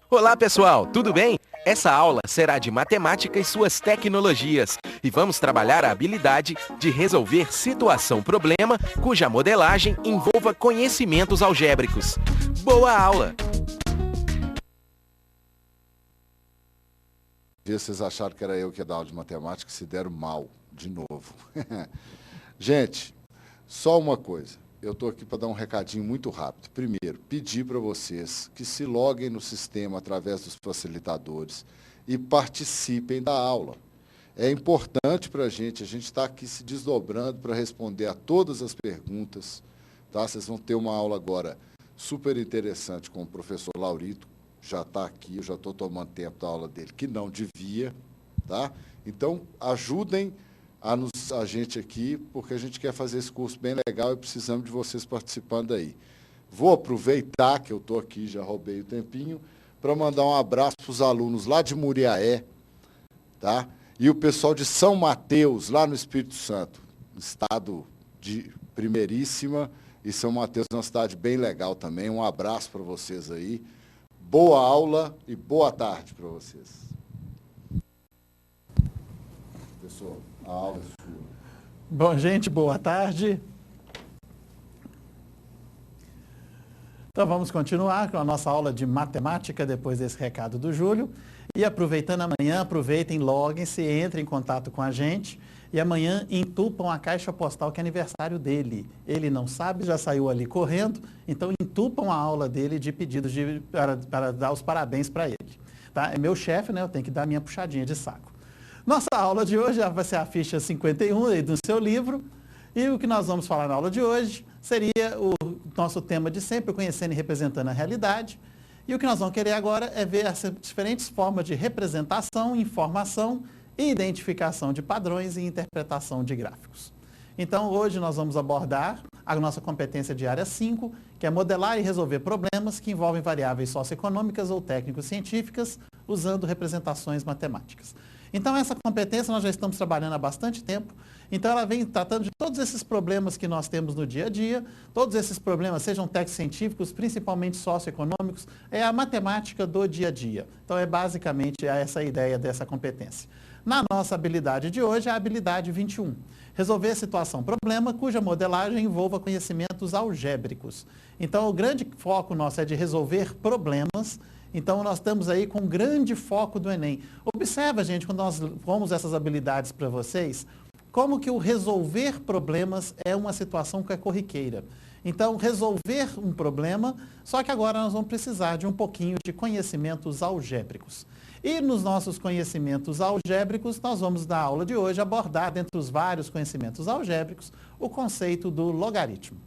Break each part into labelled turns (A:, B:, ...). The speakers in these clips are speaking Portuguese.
A: Olá pessoal, tudo bem? Essa aula será de matemática e suas tecnologias e vamos trabalhar a habilidade de resolver situação-problema cuja modelagem envolva conhecimentos algébricos. Boa aula!
B: Vocês acharam que era eu que ia dar aula de matemática, se deram mal, de novo. Gente, só uma coisa. Eu estou aqui para dar um recadinho muito rápido. Primeiro, pedir para vocês que se loguem no sistema através dos facilitadores e participem da aula. É importante para a gente está aqui se desdobrando para responder a todas as perguntas. Tá? Vocês vão ter uma aula agora super interessante com o professor Laurito, já está aqui, eu já estou tomando tempo da aula dele, que não devia. Tá? Então, ajudem a gente aqui, porque a gente quer fazer esse curso bem legal e precisamos de vocês participando aí. Vou aproveitar que eu estou aqui, já roubei o tempinho, para mandar um abraço para os alunos lá de Muriaé, tá? E o pessoal de São Mateus, lá no Espírito Santo, estado de primeiríssima, e São Mateus é uma cidade bem legal também. Um abraço para vocês aí. Boa aula e boa tarde para vocês. Pessoal, a aula é sua.
C: Bom, gente, boa tarde. Então, vamos continuar com a nossa aula de matemática depois desse recado do Júlio. E aproveitando amanhã, aproveitem, loguem-se, entrem em contato com a gente. E amanhã entupam a caixa postal que é aniversário dele. Ele não sabe, já saiu ali correndo, então entupam a aula dele de pedidos para dar os parabéns para ele. Tá? É meu chefe, né? Eu tenho que dar minha puxadinha de saco. Nossa aula de hoje vai ser a ficha 51 aí do seu livro. E o que nós vamos falar na aula de hoje seria o nosso tema de sempre, conhecendo e representando a realidade. E o que nós vamos querer agora é ver as diferentes formas de representação, informação e identificação de padrões e interpretação de gráficos. Então, hoje nós vamos abordar a nossa competência de área 5, que é modelar e resolver problemas que envolvem variáveis socioeconômicas ou técnico-científicas, usando representações matemáticas. Então, essa competência nós já estamos trabalhando há bastante tempo. Então, ela vem tratando de todos esses problemas que nós temos no dia a dia, todos esses problemas, sejam técnico-científicos, principalmente socioeconômicos, é a matemática do dia a dia. Então, é basicamente essa a ideia dessa competência. Na nossa habilidade de hoje, é a habilidade 21. Resolver situação-problema cuja modelagem envolva conhecimentos algébricos. Então, o grande foco nosso é de resolver problemas. Então, nós estamos aí com um grande foco do Enem. Observa, gente, quando nós pomos essas habilidades para vocês, como que o resolver problemas é uma situação que é corriqueira. Então, resolver um problema, só que agora nós vamos precisar de um pouquinho de conhecimentos algébricos. E nos nossos conhecimentos algébricos, nós vamos, na aula de hoje, abordar, dentre os vários conhecimentos algébricos, o conceito do logaritmo.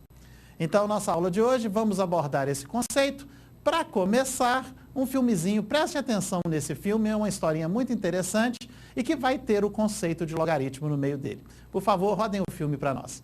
C: Então, nossa aula de hoje, vamos abordar esse conceito. Para começar, um filmezinho, preste atenção nesse filme, é uma historinha muito interessante e que vai ter o conceito de logaritmo no meio dele. Por favor, rodem o filme para nós.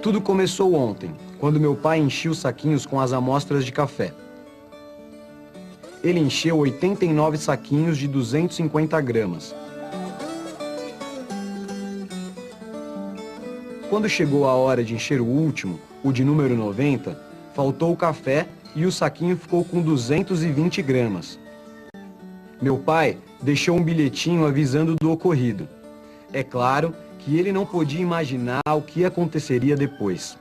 D: Tudo começou ontem, quando meu pai enchia os saquinhos com as amostras de café. Ele encheu 89 saquinhos de 250 gramas. Quando chegou a hora de encher o último, o de número 90, faltou o café e o saquinho ficou com 220 gramas. Meu pai deixou um bilhetinho avisando do ocorrido. É claro que ele não podia imaginar o que aconteceria depois.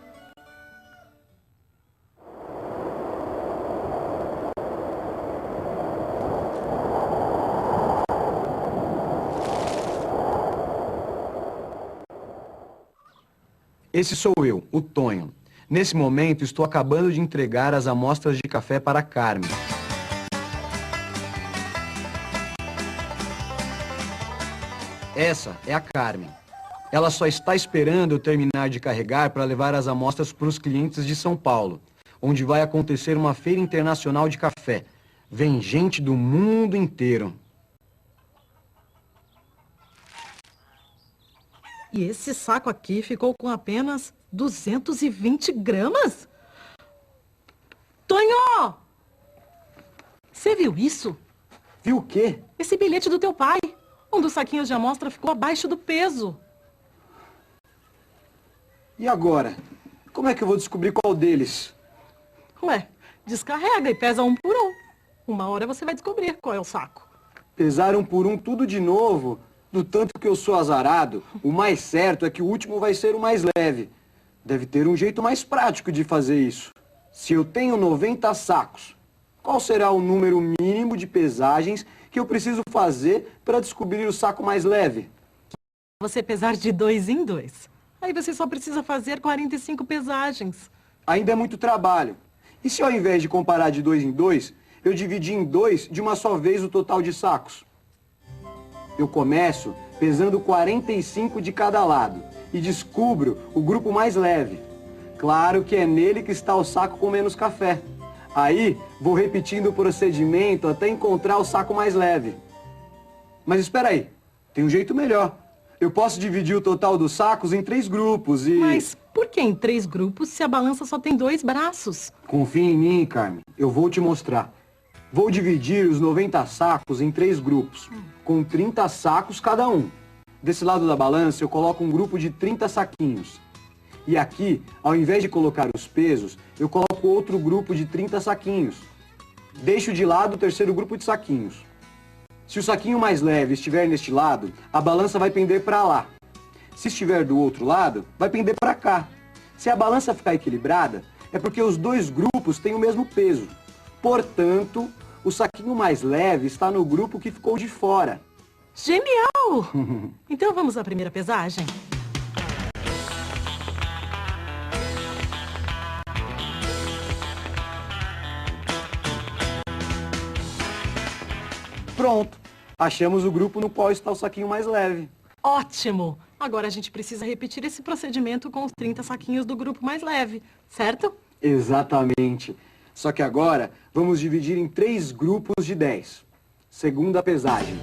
D: Esse sou eu, o Tonho. Nesse momento, estou acabando de entregar as amostras de café para a Carmen. Essa é a Carmen. Ela só está esperando eu terminar de carregar para levar as amostras para os clientes de São Paulo, onde vai acontecer uma feira internacional de café. Vem gente do mundo inteiro.
E: E esse saco aqui ficou com apenas 220 gramas? Tonho! Você viu isso?
D: Viu o quê?
E: Esse bilhete do teu pai. Um dos saquinhos de amostra ficou abaixo do peso.
D: E agora? Como é que eu vou descobrir qual deles?
E: Ué, descarrega e pesa um por um. Uma hora você vai descobrir qual é o saco.
D: Pesar um por um tudo de novo? Do tanto que eu sou azarado, o mais certo é que o último vai ser o mais leve. Deve ter um jeito mais prático de fazer isso. Se eu tenho 90 sacos, qual será o número mínimo de pesagens que eu preciso fazer para descobrir o saco mais leve?
E: Você pesar de 2 em 2. Aí você só precisa fazer 45 pesagens.
D: Ainda é muito trabalho. E se ao invés de comparar de 2 em 2, eu dividir em 2 de uma só vez o total de sacos? Eu começo pesando 45 de cada lado e descubro o grupo mais leve. Claro que é nele que está o saco com menos café. Aí vou repetindo o procedimento até encontrar o saco mais leve. Mas espera aí, tem um jeito melhor. Eu posso dividir o total dos sacos em 3 grupos e...
E: Mas por que em 3 grupos se a balança só tem 2 braços?
D: Confia em mim, Carmen. Eu vou te mostrar. Vou dividir os 90 sacos em 3 grupos, com 30 sacos cada um. Desse lado da balança eu coloco um grupo de 30 saquinhos. E aqui, ao invés de colocar os pesos, eu coloco outro grupo de 30 saquinhos. Deixo de lado o terceiro grupo de saquinhos. Se o saquinho mais leve estiver neste lado, a balança vai pender para lá. Se estiver do outro lado, vai pender para cá. Se a balança ficar equilibrada, é porque os 2 grupos têm o mesmo peso. Portanto, o saquinho mais leve está no grupo que ficou de fora.
E: Genial! Então vamos à primeira pesagem?
D: Pronto! Achamos o grupo no qual está o saquinho mais leve.
E: Ótimo! Agora a gente precisa repetir esse procedimento com os 30 saquinhos do grupo mais leve, certo?
D: Exatamente. Só que agora vamos dividir em 3 grupos de 10. Segunda pesagem.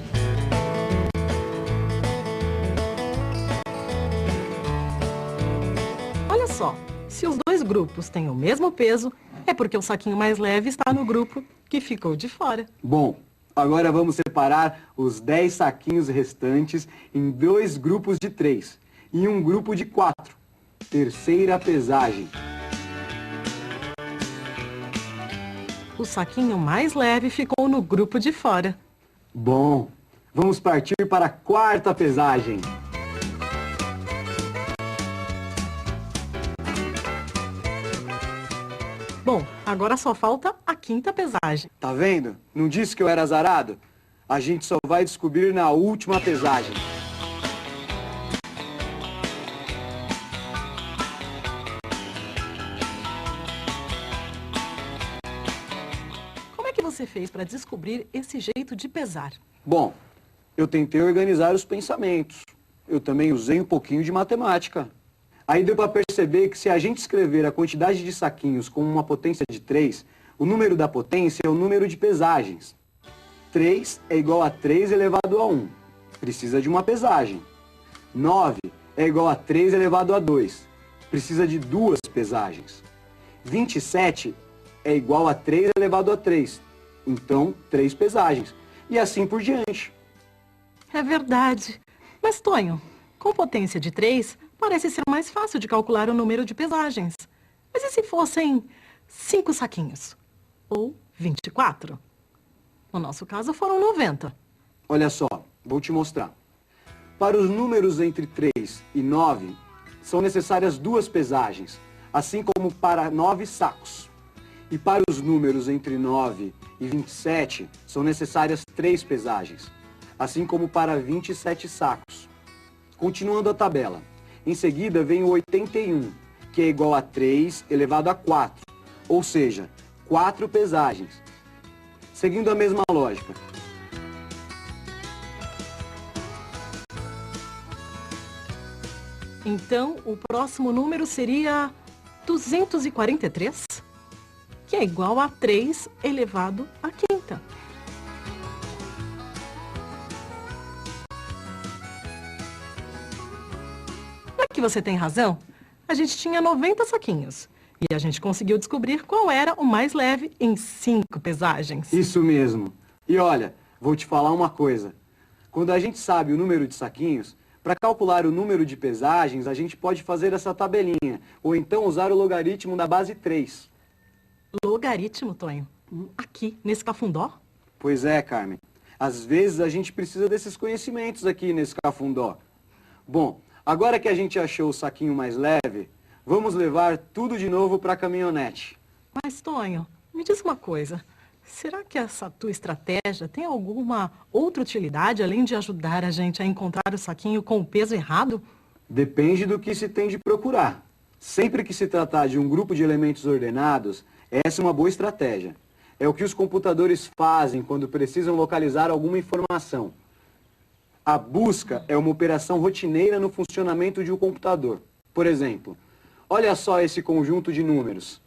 E: Olha só, se os 2 grupos têm o mesmo peso, é porque o saquinho mais leve está no grupo que ficou de fora.
D: Bom, agora vamos separar os 10 saquinhos restantes em 2 grupos de 3 e um grupo de 4. Terceira pesagem.
E: O saquinho mais leve ficou no grupo de fora.
D: Bom, vamos partir para a quarta pesagem.
E: Bom, agora só falta a quinta pesagem.
D: Tá vendo? Não disse que eu era azarado? A gente só vai descobrir na última pesagem.
E: Como é que você fez para descobrir esse jeito de pesar?
D: Bom, eu tentei organizar os pensamentos. Eu também usei um pouquinho de matemática. Aí deu para perceber que se a gente escrever a quantidade de saquinhos com uma potência de 3, o número da potência é o número de pesagens. 3 é igual a 3 elevado a 1. Precisa de uma pesagem. 9 é igual a 3 elevado a 2. Precisa de 2 pesagens. 27 é igual a 3 elevado a 3. Então, 3 pesagens. E assim por diante.
E: É verdade. Mas, Tonho, com potência de 3, parece ser mais fácil de calcular o número de pesagens. Mas e se fossem 5 saquinhos? Ou 24? No nosso caso, foram 90.
D: Olha só, vou te mostrar. Para os números entre 3 e 9, são necessárias 2 pesagens, assim como para 9 sacos. E para os números entre 9 e 27, são necessárias 3 pesagens, assim como para 27 sacos. Continuando a tabela. Em seguida vem o 81, que é igual a 3 elevado a 4, ou seja, 4 pesagens. Seguindo a mesma lógica.
E: Então, o próximo número seria 243? que é igual a 3 elevado à quinta. Não é que você tem razão? A gente tinha 90 saquinhos. E a gente conseguiu descobrir qual era o mais leve em 5 pesagens.
D: Isso mesmo. E olha, vou te falar uma coisa. Quando a gente sabe o número de saquinhos, para calcular o número de pesagens, a gente pode fazer essa tabelinha, ou então usar o logaritmo da base 3.
E: Logaritmo, Tonho? Aqui, nesse cafundó?
D: Pois é, Carmen. Às vezes a gente precisa desses conhecimentos aqui nesse cafundó. Bom, agora que a gente achou o saquinho mais leve, vamos levar tudo de novo para a caminhonete.
E: Mas, Tonho, me diz uma coisa. Será que essa tua estratégia tem alguma outra utilidade, além de ajudar a gente a encontrar o saquinho com o peso errado?
D: Depende do que se tem de procurar. Sempre que se tratar de um grupo de elementos ordenados, essa é uma boa estratégia. É o que os computadores fazem quando precisam localizar alguma informação. A busca é uma operação rotineira no funcionamento de um computador. Por exemplo, olha só esse conjunto de números.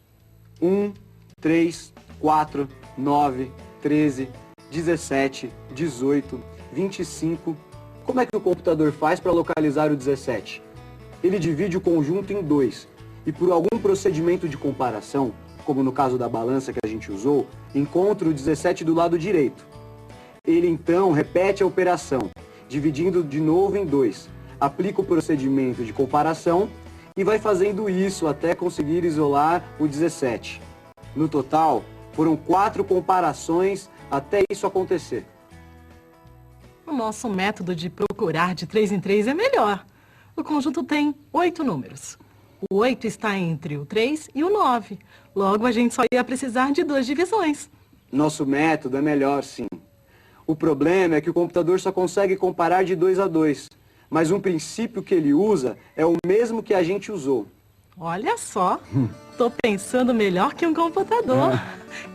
D: 1, 3, 4, 9, 13, 17, 18, 25. Como é que o computador faz para localizar o 17? Ele divide o conjunto em 2 e por algum procedimento de comparação, como no caso da balança que a gente usou, encontra o 17 do lado direito. Ele então repete a operação, dividindo de novo em 2, aplica o procedimento de comparação e vai fazendo isso até conseguir isolar o 17. No total, foram 4 comparações até isso acontecer.
E: O nosso método de procurar de 3 em 3 é melhor. O conjunto tem 8 números. O 8 está entre o 3 e o 9. Logo, a gente só ia precisar de 2 divisões.
D: Nosso método é melhor, sim. O problema é que o computador só consegue comparar de 2 a 2. Mas um princípio que ele usa é o mesmo que a gente usou.
E: Olha só, tô pensando melhor que um computador.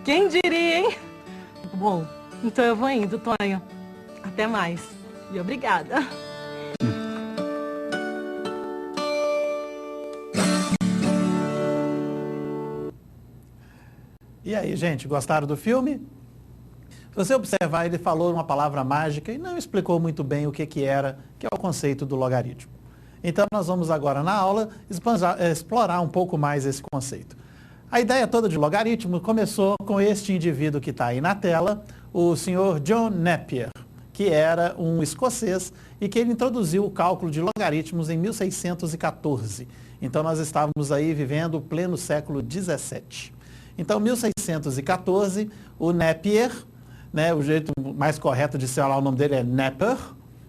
E: Quem diria, hein? Bom, então eu vou indo, Tonho. Até mais. E obrigada.
C: E aí, gente, gostaram do filme? Se você observar, ele falou uma palavra mágica e não explicou muito bem o que era, que é o conceito do logaritmo. Então, nós vamos agora na aula explorar um pouco mais esse conceito. A ideia toda de logaritmo começou com este indivíduo que está aí na tela, o senhor John Napier, que era um escocês e que ele introduziu o cálculo de logaritmos em 1614. Então, nós estávamos aí vivendo o pleno século XVII. Então, em 1614, o Napier, né, o jeito mais correto de falar o nome dele é Napier,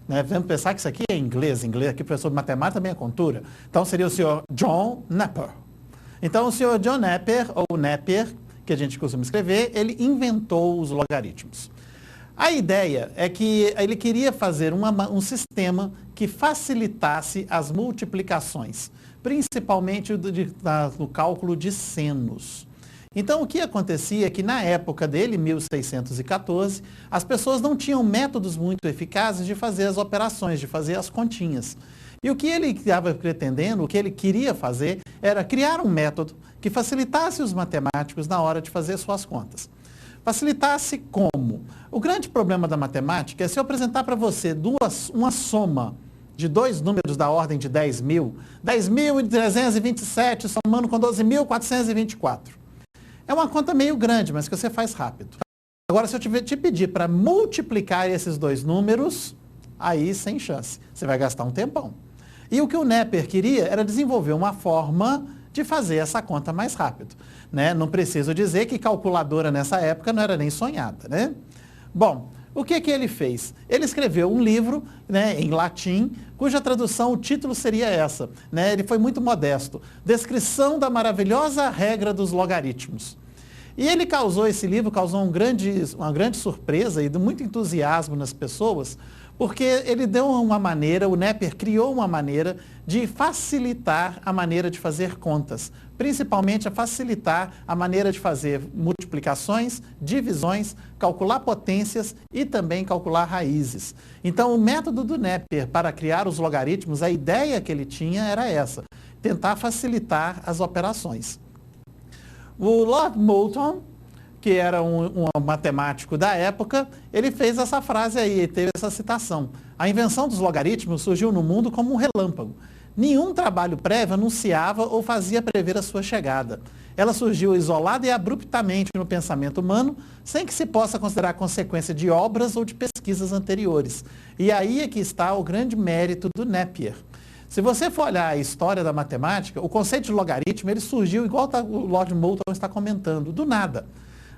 C: né? Vamos pensar que isso aqui é inglês aqui professor de matemática também é cultura. Então seria o senhor John Napier. Então o senhor John Napier, ou Napier, que a gente costuma escrever, ele inventou os logaritmos. A ideia é que ele queria fazer um sistema que facilitasse as multiplicações, principalmente no cálculo de senos. Então, o que acontecia é que na época dele, 1614, as pessoas não tinham métodos muito eficazes de fazer as operações, de fazer as continhas. E o que ele estava pretendendo, o que ele queria fazer, era criar um método que facilitasse os matemáticos na hora de fazer suas contas. Facilitasse como? O grande problema da matemática é se eu apresentar para você uma soma de 2 números da ordem de 10.000, 10.327 somando com 12.424. É uma conta meio grande, mas que você faz rápido. Agora, se eu te pedir para multiplicar esses 2 números, aí sem chance. Você vai gastar um tempão. E o que o Napier queria era desenvolver uma forma de fazer essa conta mais rápido. Né? Não preciso dizer que calculadora nessa época não era nem sonhada. Né? Bom, o que ele fez? Ele escreveu um livro, né, em latim, cuja tradução, o título seria essa. Né? Ele foi muito modesto. Descrição da maravilhosa regra dos logaritmos. E ele esse livro causou uma grande surpresa e muito entusiasmo nas pessoas, porque ele deu uma maneira, o Napier criou uma maneira de facilitar a maneira de fazer contas, principalmente a facilitar a maneira de fazer multiplicações, divisões, calcular potências e também calcular raízes. Então, o método do Napier para criar os logaritmos, a ideia que ele tinha era essa, tentar facilitar as operações. O Lord Moulton, que era um matemático da época, ele fez essa frase aí, teve essa citação. A invenção dos logaritmos surgiu no mundo como um relâmpago. Nenhum trabalho prévio anunciava ou fazia prever a sua chegada. Ela surgiu isolada e abruptamente no pensamento humano, sem que se possa considerar consequência de obras ou de pesquisas anteriores. E aí é que está o grande mérito do Napier. Se você for olhar a história da matemática, o conceito de logaritmo ele surgiu, igual o Lord Moulton está comentando, do nada.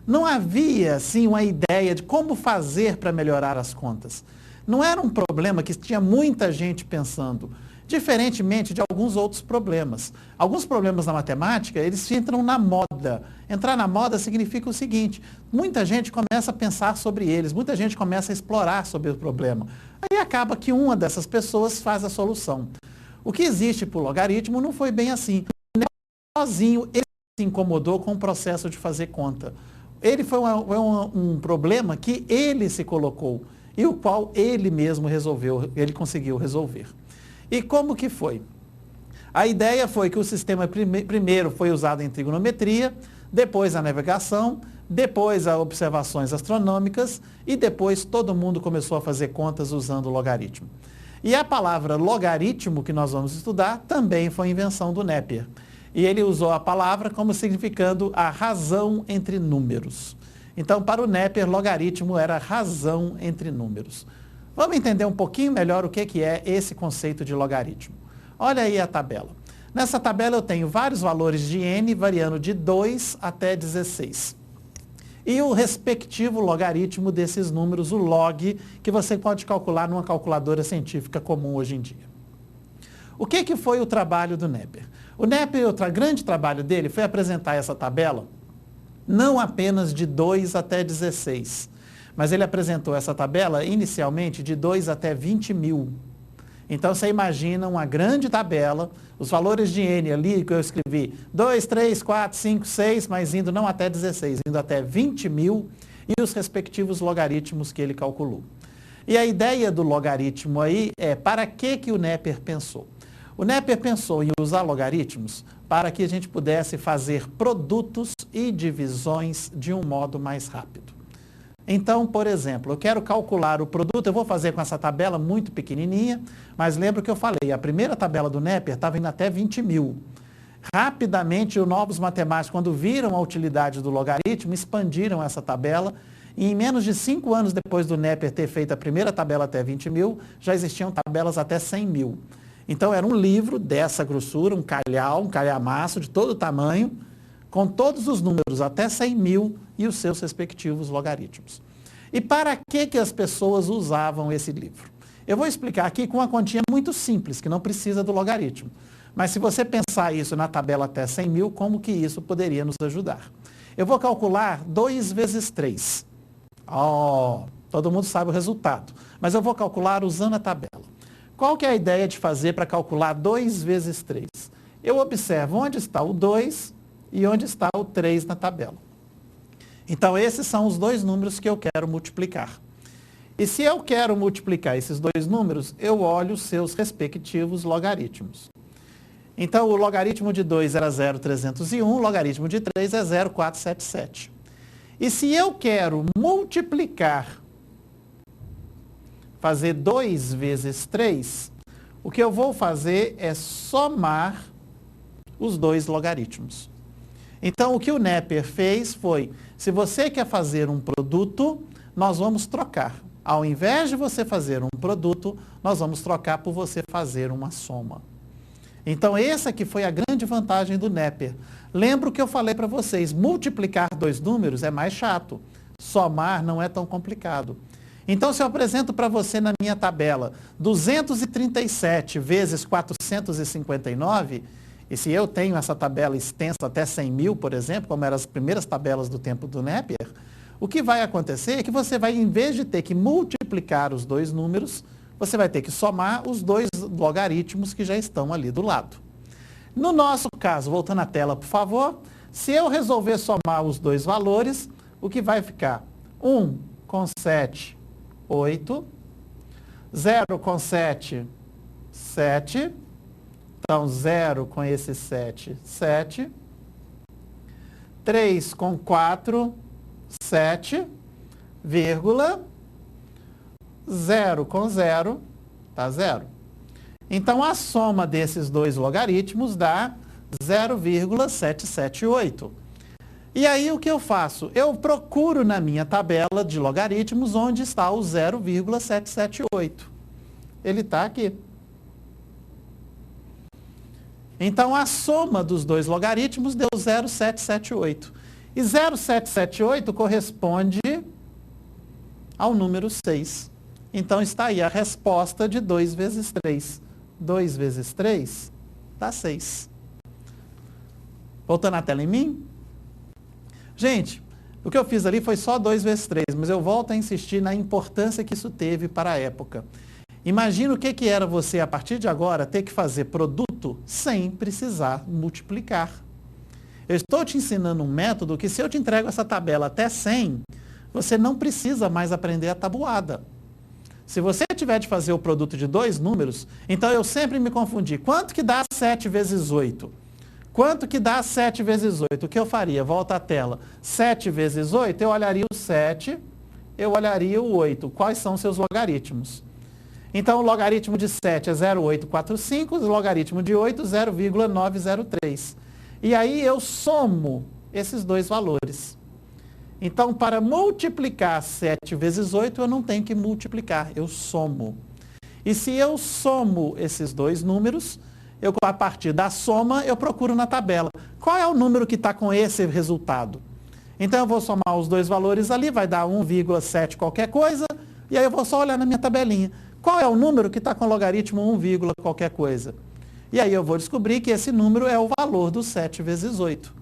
C: Não havia, assim, uma ideia de como fazer para melhorar as contas. Não era um problema que tinha muita gente pensando, diferentemente de alguns outros problemas. Alguns problemas na matemática, eles entram na moda. Entrar na moda significa o seguinte, muita gente começa a pensar sobre eles, muita gente começa a explorar sobre o problema. Aí acaba que uma dessas pessoas faz a solução. O que existe para o logaritmo não foi bem assim. Sozinho, ele se incomodou com o processo de fazer conta. Ele foi um problema que ele se colocou e o qual ele mesmo resolveu, ele conseguiu resolver. E como que foi? A ideia foi que o sistema primeiro foi usado em trigonometria, depois a navegação, depois as observações astronômicas e depois todo mundo começou a fazer contas usando o logaritmo. E a palavra logaritmo que nós vamos estudar também foi invenção do Napier. E ele usou a palavra como significando a razão entre números. Então, para o Napier, logaritmo era razão entre números. Vamos entender um pouquinho melhor o que é esse conceito de logaritmo. Olha aí a tabela. Nessa tabela eu tenho vários valores de n variando de 2 até 16. E o respectivo logaritmo desses números, o log, que você pode calcular numa calculadora científica comum hoje em dia. O que foi o trabalho do Napier? O Napier, o grande trabalho dele foi apresentar essa tabela não apenas de 2 até 16, mas ele apresentou essa tabela inicialmente de 2 até 20.000. Então você imagina uma grande tabela, os valores de n ali que eu escrevi, 2, 3, 4, 5, 6, mas indo não até 16, indo até 20.000 e os respectivos logaritmos que ele calculou. E a ideia do logaritmo aí é para que o Napier pensou? O Napier pensou em usar logaritmos para que a gente pudesse fazer produtos e divisões de um modo mais rápido. Então, por exemplo, eu quero calcular o produto, eu vou fazer com essa tabela muito pequenininha, mas lembra que eu falei, a primeira tabela do Napier estava indo até 20.000. Rapidamente, os novos matemáticos, quando viram a utilidade do logaritmo, expandiram essa tabela e em menos de 5 anos depois do Napier ter feito a primeira tabela até 20.000, já existiam tabelas até 100.000. Então, era um livro dessa grossura, um calhamaço de todo tamanho, com todos os números até 100.000 e os seus respectivos logaritmos. E para que as pessoas usavam esse livro? Eu vou explicar aqui com uma continha muito simples, que não precisa do logaritmo. Mas se você pensar isso na tabela até 100.000, como que isso poderia nos ajudar? Eu vou calcular 2 vezes 3. Todo mundo sabe o resultado. Mas eu vou calcular usando a tabela. Qual que é a ideia de fazer para calcular 2 vezes 3? Eu observo onde está o 2 e onde está o 3 na tabela. Então, esses são os dois números que eu quero multiplicar. E se eu quero multiplicar esses dois números, eu olho os seus respectivos logaritmos. Então, o logaritmo de 2 era 0,301, o logaritmo de 3 é 0,477. E se eu quero multiplicar, fazer 2 vezes 3, o que eu vou fazer é somar os dois logaritmos. Então, o que o Napier fez foi, se você quer fazer um produto, nós vamos trocar. Ao invés de você fazer um produto, nós vamos trocar por você fazer uma soma. Então, essa aqui foi a grande vantagem do Napier. Lembra o que eu falei para vocês, multiplicar dois números é mais chato. Somar não é tão complicado. Então, se eu apresento para você na minha tabela 237 vezes 459, e se eu tenho essa tabela extensa até 100.000, por exemplo, como eram as primeiras tabelas do tempo do Napier, o que vai acontecer é que você vai, em vez de ter que multiplicar os dois números, você vai ter que somar os dois logaritmos que já estão ali do lado. No nosso caso, voltando à tela, por favor, se eu resolver somar os dois valores, o que vai ficar? 1 com 7, 8. 0 com 7, 7. Então, 0 com esse 7, 7. 3 com 4, 7, vírgula, 0 com 0, dá 0. Então, a soma desses dois logaritmos dá 0,778. E aí, o que eu faço? Eu procuro na minha tabela de logaritmos onde está o 0,778. Ele está aqui. Então, a soma dos dois logaritmos deu 0,778. E 0,778 corresponde ao número 6. Então, está aí a resposta de 2 vezes 3. 2 vezes 3 dá 6. Voltando a tela em mim. Gente, o que eu fiz ali foi só 2 vezes 3, mas eu volto a insistir na importância que isso teve para a época. Imagina o que era você, a partir de agora, ter que fazer produto sem precisar multiplicar. Eu estou te ensinando um método que, se eu te entrego essa tabela até 100, você não precisa mais aprender a tabuada. Se você tiver de fazer o produto de dois números, então eu sempre me confundi. Quanto que dá 7 vezes 8? Quanto que dá 7 vezes 8? O que eu faria? Volta à tela. 7 vezes 8, eu olharia o 7, eu olharia o 8. Quais são seus logaritmos? Então, o logaritmo de 7 é 0,845, o logaritmo de 8, 0,903. E aí eu somo esses dois valores. Então, para multiplicar 7 vezes 8, eu não tenho que multiplicar, eu somo. E se eu somo esses dois números, a partir da soma, eu procuro na tabela. Qual é o número que está com esse resultado? Então, eu vou somar os dois valores ali, vai dar 1,7 qualquer coisa, e aí eu vou só olhar na minha tabelinha. Qual é o número que está com logaritmo 1, qualquer coisa? E aí eu vou descobrir que esse número é o valor do 7 vezes 8.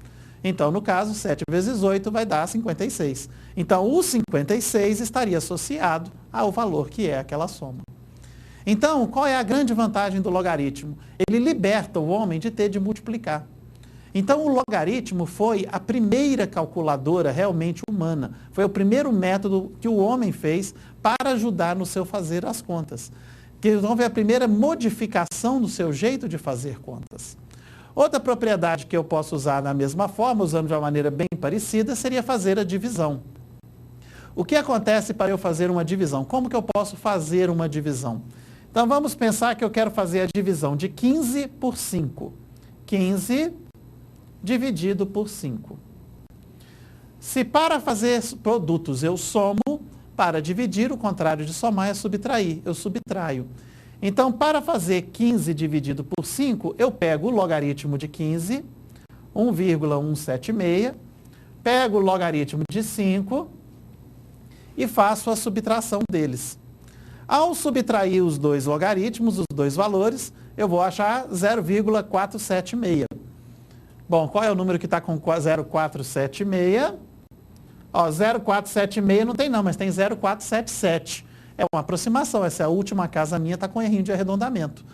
C: Então, no caso, 7 vezes 8 vai dar 56. Então, o 56 estaria associado ao valor que é aquela soma. Então, qual é a grande vantagem do logaritmo? Ele liberta o homem de ter de multiplicar. Então, o logaritmo foi a primeira calculadora realmente humana. Foi o primeiro método que o homem fez para ajudar no seu fazer as contas. Então, foi a primeira modificação do seu jeito de fazer contas. Outra propriedade que eu posso usar da mesma forma, usando de uma maneira bem parecida, seria fazer a divisão. O que acontece para eu fazer uma divisão? Como que eu posso fazer uma divisão? Então, vamos pensar que eu quero fazer a divisão de 15 por 5. 15 dividido por 5. Se para fazer produtos eu somo, para dividir, o contrário de somar é subtrair. Eu subtraio. Então, para fazer 15 dividido por 5, eu pego o logaritmo de 15, 1,176, pego o logaritmo de 5 e faço a subtração deles. Ao subtrair os dois logaritmos, os dois valores, eu vou achar 0,476. Bom, qual é o número que está com 0,476? Ó, 0,476 não tem não, mas tem 0,477. É uma aproximação, essa é a última casa minha, está com errinho de arredondamento.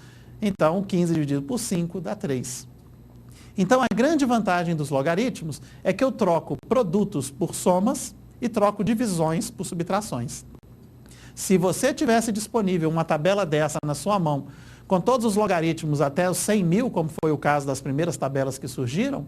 C: Então, 15 dividido por 5 dá 3. Então, a grande vantagem dos logaritmos é que eu troco produtos por somas e troco divisões por subtrações. Se você tivesse disponível uma tabela dessa na sua mão, com todos os logaritmos até os 100 mil, como foi o caso das primeiras tabelas que surgiram,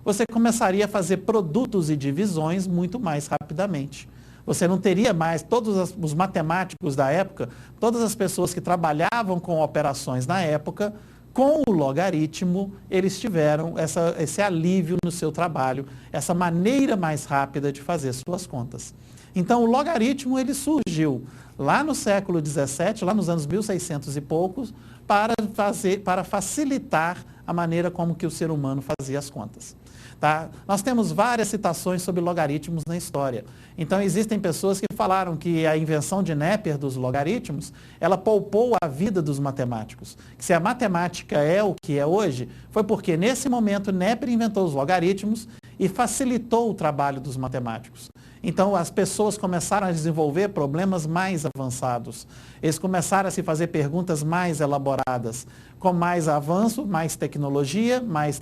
C: você começaria a fazer produtos e divisões muito mais rapidamente. Você não teria mais, todos os matemáticos da época, todas as pessoas que trabalhavam com operações na época, com o logaritmo, eles tiveram esse alívio no seu trabalho, essa maneira mais rápida de fazer suas contas. Então, o logaritmo ele surgiu lá no século XVII, lá nos anos 1600 e poucos, para facilitar a maneira como que o ser humano fazia as contas. Tá? Nós temos várias citações sobre logaritmos na história. Então, existem pessoas que falaram que a invenção de Napier dos logaritmos, ela poupou a vida dos matemáticos. Que se a matemática é o que é hoje, foi porque, nesse momento, Napier inventou os logaritmos e facilitou o trabalho dos matemáticos. Então, as pessoas começaram a desenvolver problemas mais avançados. Eles começaram a se fazer perguntas mais elaboradas. Com mais avanço, mais tecnologia, mais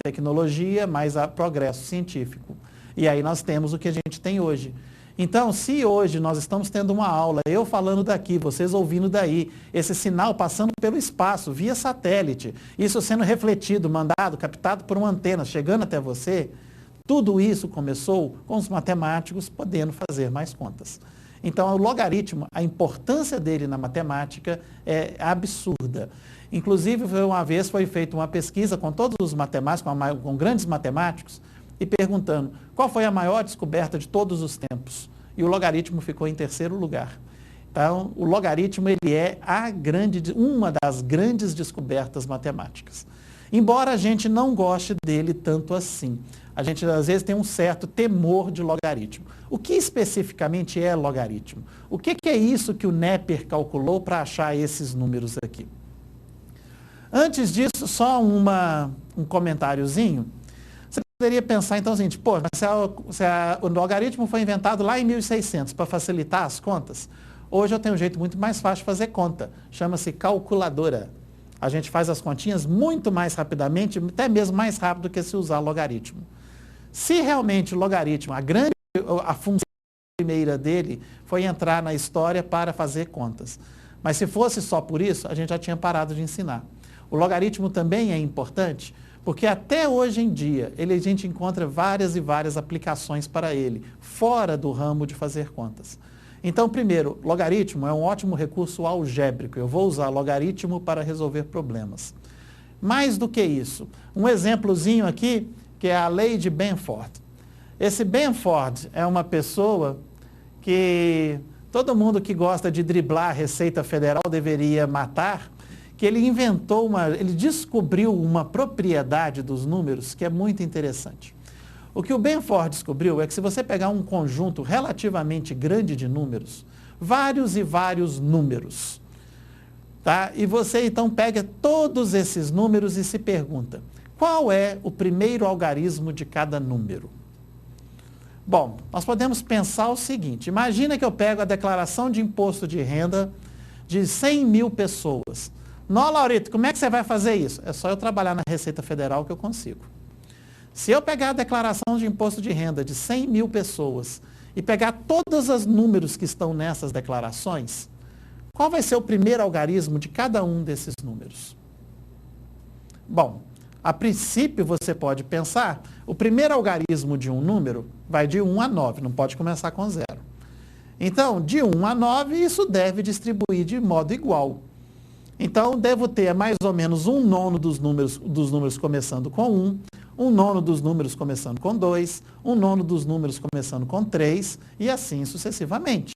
C: progresso científico. E aí nós temos o que a gente tem hoje. Então, se hoje nós estamos tendo uma aula, eu falando daqui, vocês ouvindo daí, esse sinal passando pelo espaço, via satélite, isso sendo refletido, mandado, captado por uma antena, chegando até você, Tudo isso começou com os matemáticos podendo fazer mais contas. Então, o logaritmo, a importância dele na matemática é absurda. Inclusive, uma vez foi feita uma pesquisa com todos os matemáticos, com grandes matemáticos, e perguntando qual foi a maior descoberta de todos os tempos. E o logaritmo ficou em terceiro lugar. Então, o logaritmo ele é uma das grandes descobertas matemáticas. Embora a gente não goste dele tanto assim. A gente, às vezes, tem um certo temor de logaritmo. O que especificamente é logaritmo? O que é isso que o Neper calculou para achar esses números aqui? Antes disso, só um comentáriozinho. Você poderia pensar, então, o seguinte, pô, o logaritmo foi inventado lá em 1600 para facilitar as contas. Hoje eu tenho um jeito muito mais fácil de fazer conta. Chama-se calculadora. A gente faz as continhas muito mais rapidamente, até mesmo mais rápido do que se usar logaritmo. Se realmente o logaritmo, a função primeira dele foi entrar na história para fazer contas. Mas se fosse só por isso, a gente já tinha parado de ensinar. O logaritmo também é importante, porque até hoje em dia, a gente encontra várias e várias aplicações para ele, fora do ramo de fazer contas. Então, primeiro, logaritmo é um ótimo recurso algébrico. Eu vou usar logaritmo para resolver problemas. Mais do que isso, um exemplozinho aqui, que é a lei de Benford. Esse Benford é uma pessoa que todo mundo que gosta de driblar a Receita Federal deveria matar, que ele ele descobriu uma propriedade dos números que é muito interessante. O que o Benford descobriu é que se você pegar um conjunto relativamente grande de números, vários e vários números, tá? E você então pega todos esses números e se pergunta, qual é o primeiro algarismo de cada número? Bom, nós podemos pensar o seguinte, imagina que eu pego a declaração de imposto de renda de 100 mil pessoas. Não, Laurito, como é que você vai fazer isso? É só eu trabalhar na Receita Federal que eu consigo. Se eu pegar a declaração de imposto de renda de 100 mil pessoas e pegar todos os números que estão nessas declarações, qual vai ser o primeiro algarismo de cada um desses números? Bom, a princípio você pode pensar, o primeiro algarismo de um número vai de 1 a 9, não pode começar com 0. Então, de 1 a 9, isso deve distribuir de modo igual. Então, devo ter mais ou menos 1/9 dos números começando com 1, 1/9 dos números começando com 2, 1/9 dos números começando com 3 e assim sucessivamente.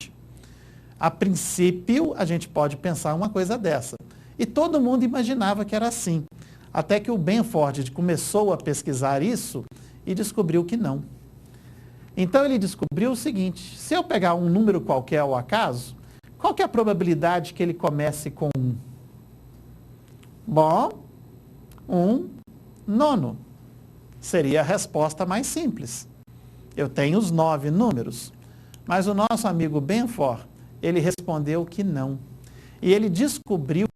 C: A princípio, a gente pode pensar uma coisa dessa. E todo mundo imaginava que era assim. Até que o Benford começou a pesquisar isso e descobriu que não. Então ele descobriu o seguinte, se eu pegar um número qualquer ao acaso, qual que é a probabilidade que ele comece com 1? Bom, 1/9. Seria a resposta mais simples. Eu tenho os 9 números. Mas o nosso amigo Benford, ele respondeu que não. E ele descobriu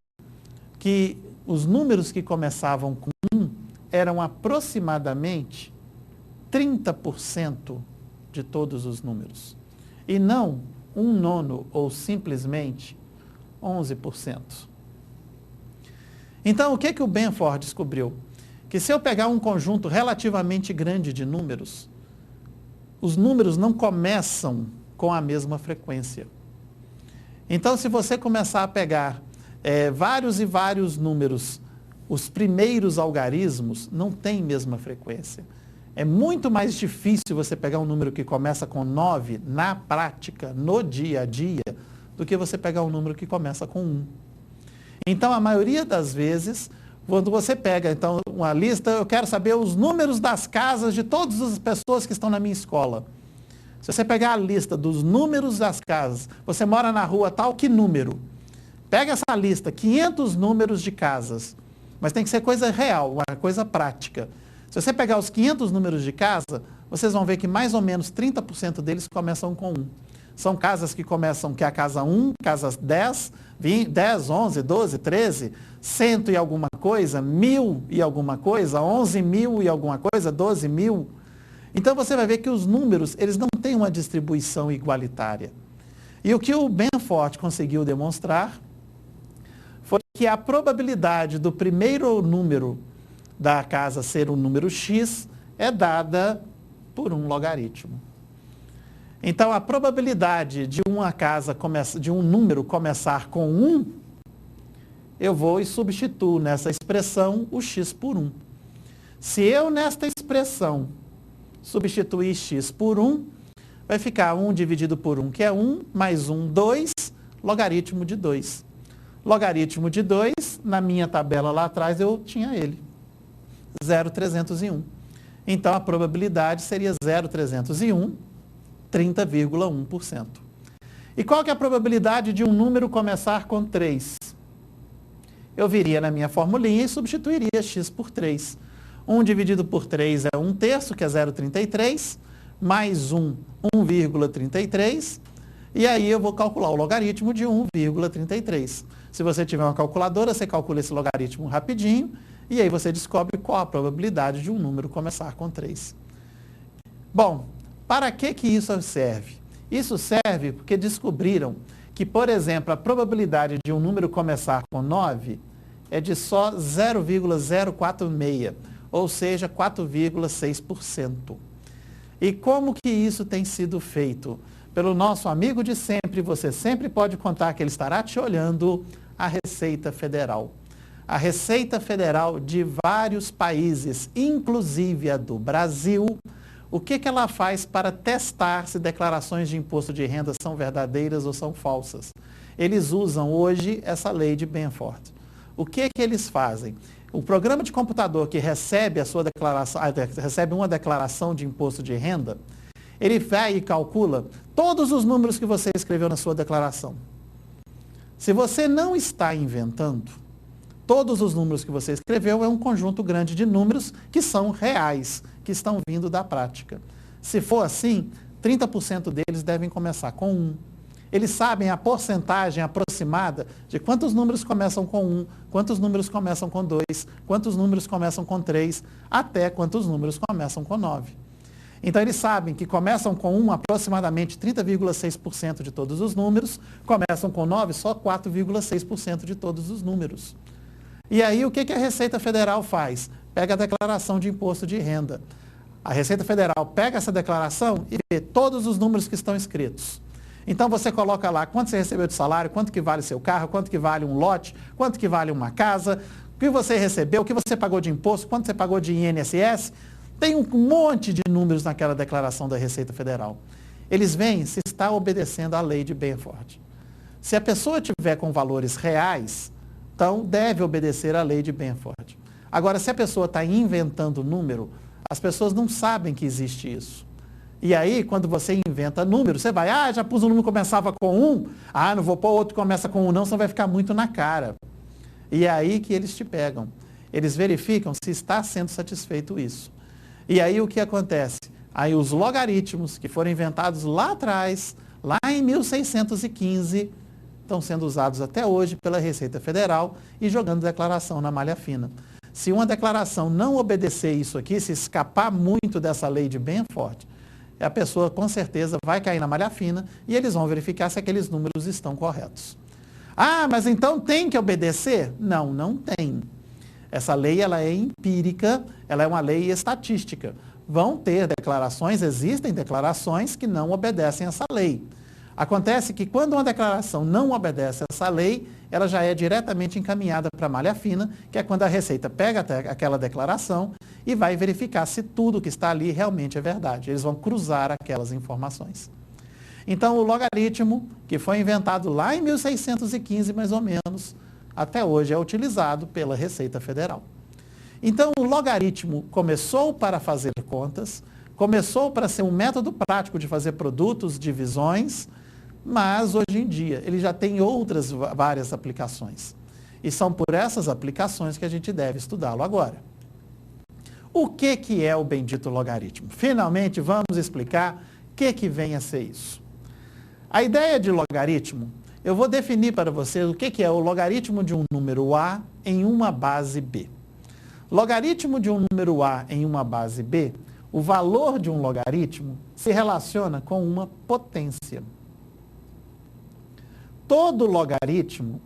C: que os números que começavam com 1 eram aproximadamente 30% de todos os números. E não 1/9 ou simplesmente 11%. Então, o que o Benford descobriu? Que se eu pegar um conjunto relativamente grande de números, os números não começam com a mesma frequência. Então, se você começar a pegar vários e vários números, os primeiros algarismos não têm mesma frequência. É muito mais difícil você pegar um número que começa com 9 na prática, no dia a dia, do que você pegar um número que começa com 1. Então, a maioria das vezes, quando você pega então, uma lista, eu quero saber os números das casas de todas as pessoas que estão na minha escola. Se você pegar a lista dos números das casas, você mora na rua tal, que número? Pega essa lista, 500 números de casas, mas tem que ser coisa real, uma coisa prática. Se você pegar os 500 números de casa, vocês vão ver que mais ou menos 30% deles começam com 1. São casas que começam, que é a casa 1, casas 10, 20, 10, 11, 12, 13, 100 e alguma coisa, 1000 e alguma coisa, 11.000 e alguma coisa, 12.000. Então você vai ver que os números, eles não têm uma distribuição igualitária. E o que o Benford conseguiu demonstrar foi que a probabilidade do primeiro número da casa ser um número X é dada por 1 logaritmo. Então, a probabilidade de de um número começar com 1, eu vou e substituo nessa expressão o x por 1. Se eu, nesta expressão, substituir x por 1, vai ficar 1 dividido por 1, que é 1, mais 1, 2, logaritmo de 2. Logaritmo de 2, na minha tabela lá atrás, eu tinha ele, 0,301. Então, a probabilidade seria 0,301, 30,1%. E qual que é a probabilidade de um número começar com 3? Eu viria na minha formulinha e substituiria x por 3. 1 dividido por 3 é 1/3, que é 0,33, mais 1, 1,33, e aí eu vou calcular o logaritmo de 1,33. Se você tiver uma calculadora, você calcula esse logaritmo rapidinho, e aí você descobre qual a probabilidade de um número começar com 3. Bom, para que isso serve? Isso serve porque descobriram que, por exemplo, a probabilidade de um número começar com 9 é de só 0,046, ou seja, 4,6%. E como que isso tem sido feito? Pelo nosso amigo de sempre, você sempre pode contar que ele estará te olhando, a Receita Federal. A Receita Federal de vários países, inclusive a do Brasil, o que ela faz para testar se declarações de imposto de renda são verdadeiras ou são falsas? Eles usam hoje essa lei de Benford. O que eles fazem? O programa de computador que recebe a sua declaração, recebe uma declaração de imposto de renda, ele vai e calcula todos os números que você escreveu na sua declaração. Se você não está inventando, todos os números que você escreveu é um conjunto grande de números que são reais, que estão vindo da prática. Se for assim, 30% deles devem começar com 1. Eles sabem a porcentagem aproximada de quantos números começam com 1, quantos números começam com 2, quantos números começam com 3, até quantos números começam com 9. Então, eles sabem que começam com 1 aproximadamente 30,6% de todos os números, começam com 9 só 4,6% de todos os números. E aí, o que a Receita Federal faz? Pega a declaração de imposto de renda. A Receita Federal pega essa declaração e vê todos os números que estão escritos. Então, você coloca lá quanto você recebeu de salário, quanto que vale seu carro, quanto que vale um lote, quanto que vale uma casa, o que você recebeu, o que você pagou de imposto, quanto você pagou de INSS. Tem um monte de números naquela declaração da Receita Federal. Eles veem se está obedecendo à lei de Benford. Se a pessoa tiver com valores reais, então deve obedecer à lei de Benford. Agora, se a pessoa está inventando número, as pessoas não sabem que existe isso. E aí, quando você inventa número, você vai, já pus um número que começava com 1, não vou pôr outro que começa com 1 não, senão vai ficar muito na cara. E é aí que eles te pegam. Eles verificam se está sendo satisfeito isso. E aí o que acontece? Aí os logaritmos que foram inventados lá atrás, lá em 1615, estão sendo usados até hoje pela Receita Federal e jogando declaração na malha fina. Se uma declaração não obedecer isso aqui, se escapar muito dessa lei de Benford, a pessoa com certeza vai cair na malha fina e eles vão verificar se aqueles números estão corretos. Mas então tem que obedecer? Não, não tem. Essa lei ela é empírica, ela é uma lei estatística. Vão ter declarações, existem declarações que não obedecem essa lei. Acontece que quando uma declaração não obedece essa lei, ela já é diretamente encaminhada para a malha fina, que é quando a Receita pega aquela declaração e vai verificar se tudo que está ali realmente é verdade. Eles vão cruzar aquelas informações. Então, o logaritmo, que foi inventado lá em 1615, mais ou menos, até hoje é utilizado pela Receita Federal. Então, o logaritmo começou para fazer contas, começou para ser um método prático de fazer produtos, divisões, mas hoje em dia ele já tem outras várias aplicações. E são por essas aplicações que a gente deve estudá-lo agora. O que é o bendito logaritmo? Finalmente vamos explicar o que vem a ser isso. A ideia de logaritmo, eu vou definir para vocês o que é o logaritmo de um número A em uma base B. Logaritmo de um número A em uma base B, o valor de um logaritmo se relaciona com uma potência. Todo logaritmo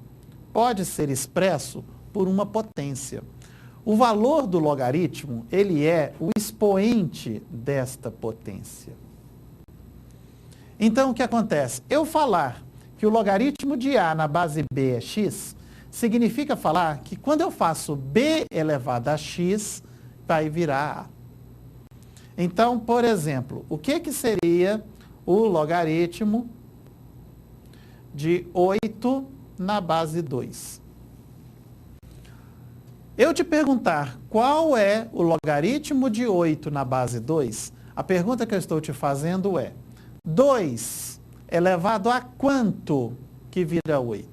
C: pode ser expresso por uma potência. O valor do logaritmo, ele é o expoente expoente desta potência. Então, o que acontece? Eu falar que o logaritmo de A na base B é x, significa falar que quando eu faço B elevado a x, vai virar A. Então, por exemplo, o que seria o logaritmo de 8 na base 2? Eu te perguntar qual é o logaritmo de 8 na base 2, a pergunta que eu estou te fazendo é 2 elevado a quanto que vira 8?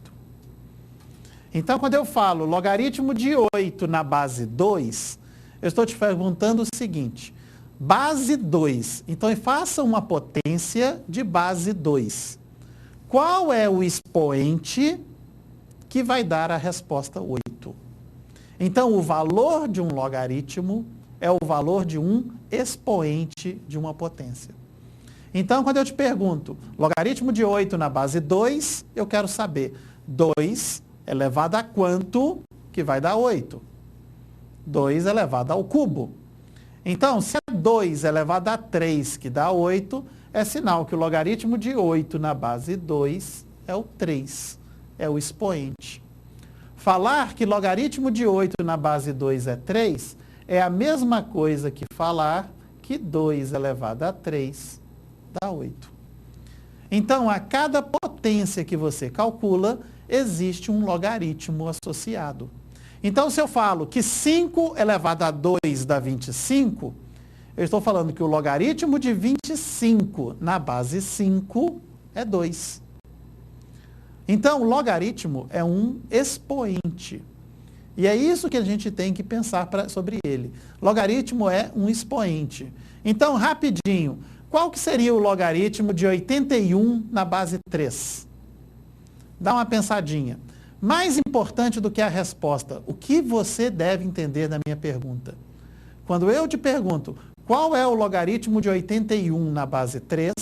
C: Então, quando eu falo logaritmo de 8 na base 2, eu estou te perguntando o seguinte, base 2, então faça uma potência de base 2. Qual é o expoente que vai dar a resposta 8? Então, o valor de um logaritmo é o valor de um expoente de uma potência. Então, quando eu te pergunto, logaritmo de 8 na base 2, eu quero saber 2 elevado a quanto que vai dar 8? 2 elevado ao cubo. Então, se é 2 elevado a 3 que dá 8, é sinal que o logaritmo de 8 na base 2 é o 3, é o expoente. Falar que logaritmo de 8 na base 2 é 3 é a mesma coisa que falar que 2 elevado a 3 dá 8. Então, a cada potência que você calcula, existe um logaritmo associado. Então, se eu falo que 5 elevado a 2 dá 25, eu estou falando que o logaritmo de 25 na base 5 é 2. Então, o logaritmo é um expoente. E é isso que a gente tem que pensar sobre ele. Logaritmo é um expoente. Então, rapidinho, qual que seria o logaritmo de 81 na base 3? Dá uma pensadinha. Mais importante do que a resposta, o que você deve entender da minha pergunta? Quando eu te pergunto qual é o logaritmo de 81 na base 3,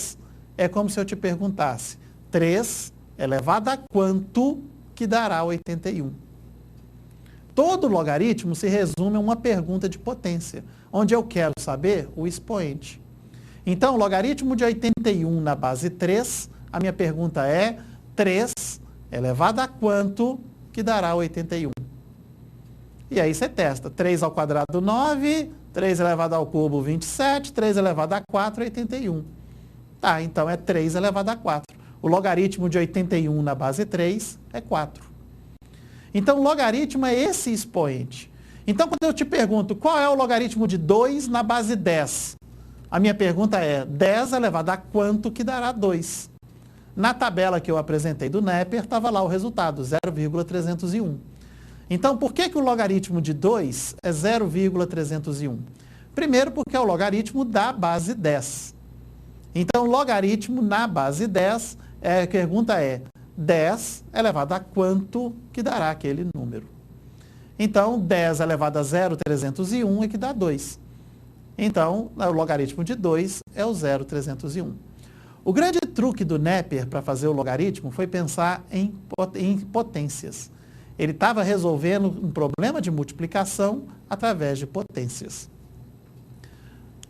C: é como se eu te perguntasse 3 elevado a quanto que dará 81? Todo logaritmo se resume a uma pergunta de potência, onde eu quero saber o expoente. Então, logaritmo de 81 na base 3, a minha pergunta é 3 elevado a quanto que dará 81? E aí você testa. 3 ao quadrado, 9. 3 elevado ao cubo, 27. 3 elevado a 4, 81. Tá, então é 3 elevado a 4. O logaritmo de 81 na base 3 é 4. Então, o logaritmo é esse expoente. Então, quando eu te pergunto qual é o logaritmo de 2 na base 10, a minha pergunta é 10 elevado a quanto que dará 2? Na tabela que eu apresentei do Napier, estava lá o resultado, 0,301. Então, por que o logaritmo de 2 é 0,301? Primeiro, porque é o logaritmo da base 10. Então, logaritmo na base 10, a pergunta é 10 elevado a quanto que dará aquele número? Então, 10 elevado a 0,301 é que dá 2. Então, o logaritmo de 2 é o 0,301. O grande truque do Napier para fazer o logaritmo foi pensar em potências. Ele estava resolvendo um problema de multiplicação através de potências.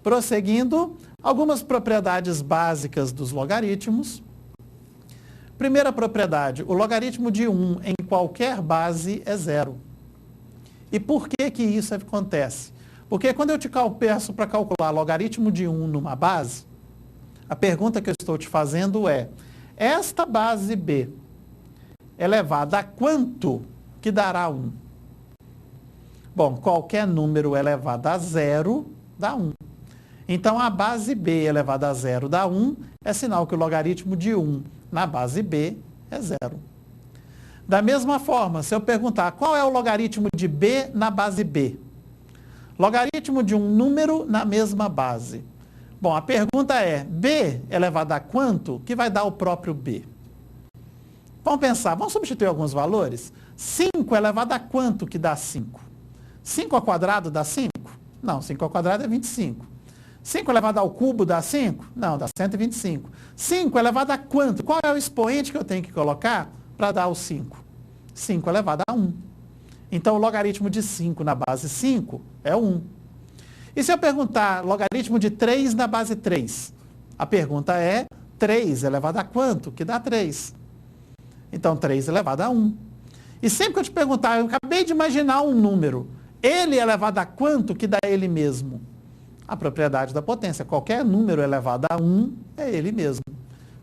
C: Prosseguindo, algumas propriedades básicas dos logaritmos. Primeira propriedade, o logaritmo de 1 em qualquer base é 0. E por que isso acontece? Porque quando eu te peço para calcular logaritmo de 1 numa base, a pergunta que eu estou te fazendo é, esta base B elevada a quanto que dará 1? Bom, qualquer número elevado a 0 dá 1. Então, a base B elevada a 0 dá 1, é sinal que o logaritmo de 1 na base B é 0. Da mesma forma, se eu perguntar qual é o logaritmo de B na base B? Logaritmo de um número na mesma base. Bom, a pergunta é, B elevado a quanto que vai dar o próprio B? Vamos pensar, vamos substituir alguns valores? 5 elevado a quanto que dá 5? 5 ao quadrado dá 5? Não, 5 ao quadrado é 25. 5 elevado ao cubo dá 5? Não, dá 125. 5 elevado a quanto? Qual é o expoente que eu tenho que colocar para dar o 5? 5 elevado a 1. Então, o logaritmo de 5 na base 5 é 1. E se eu perguntar logaritmo de 3 na base 3? A pergunta é 3 elevado a quanto? Que dá 3. Então, 3 elevado a 1. E sempre que eu te perguntar, eu acabei de imaginar um número, ele elevado a quanto que dá ele mesmo? A propriedade da potência. Qualquer número elevado a 1 é ele mesmo.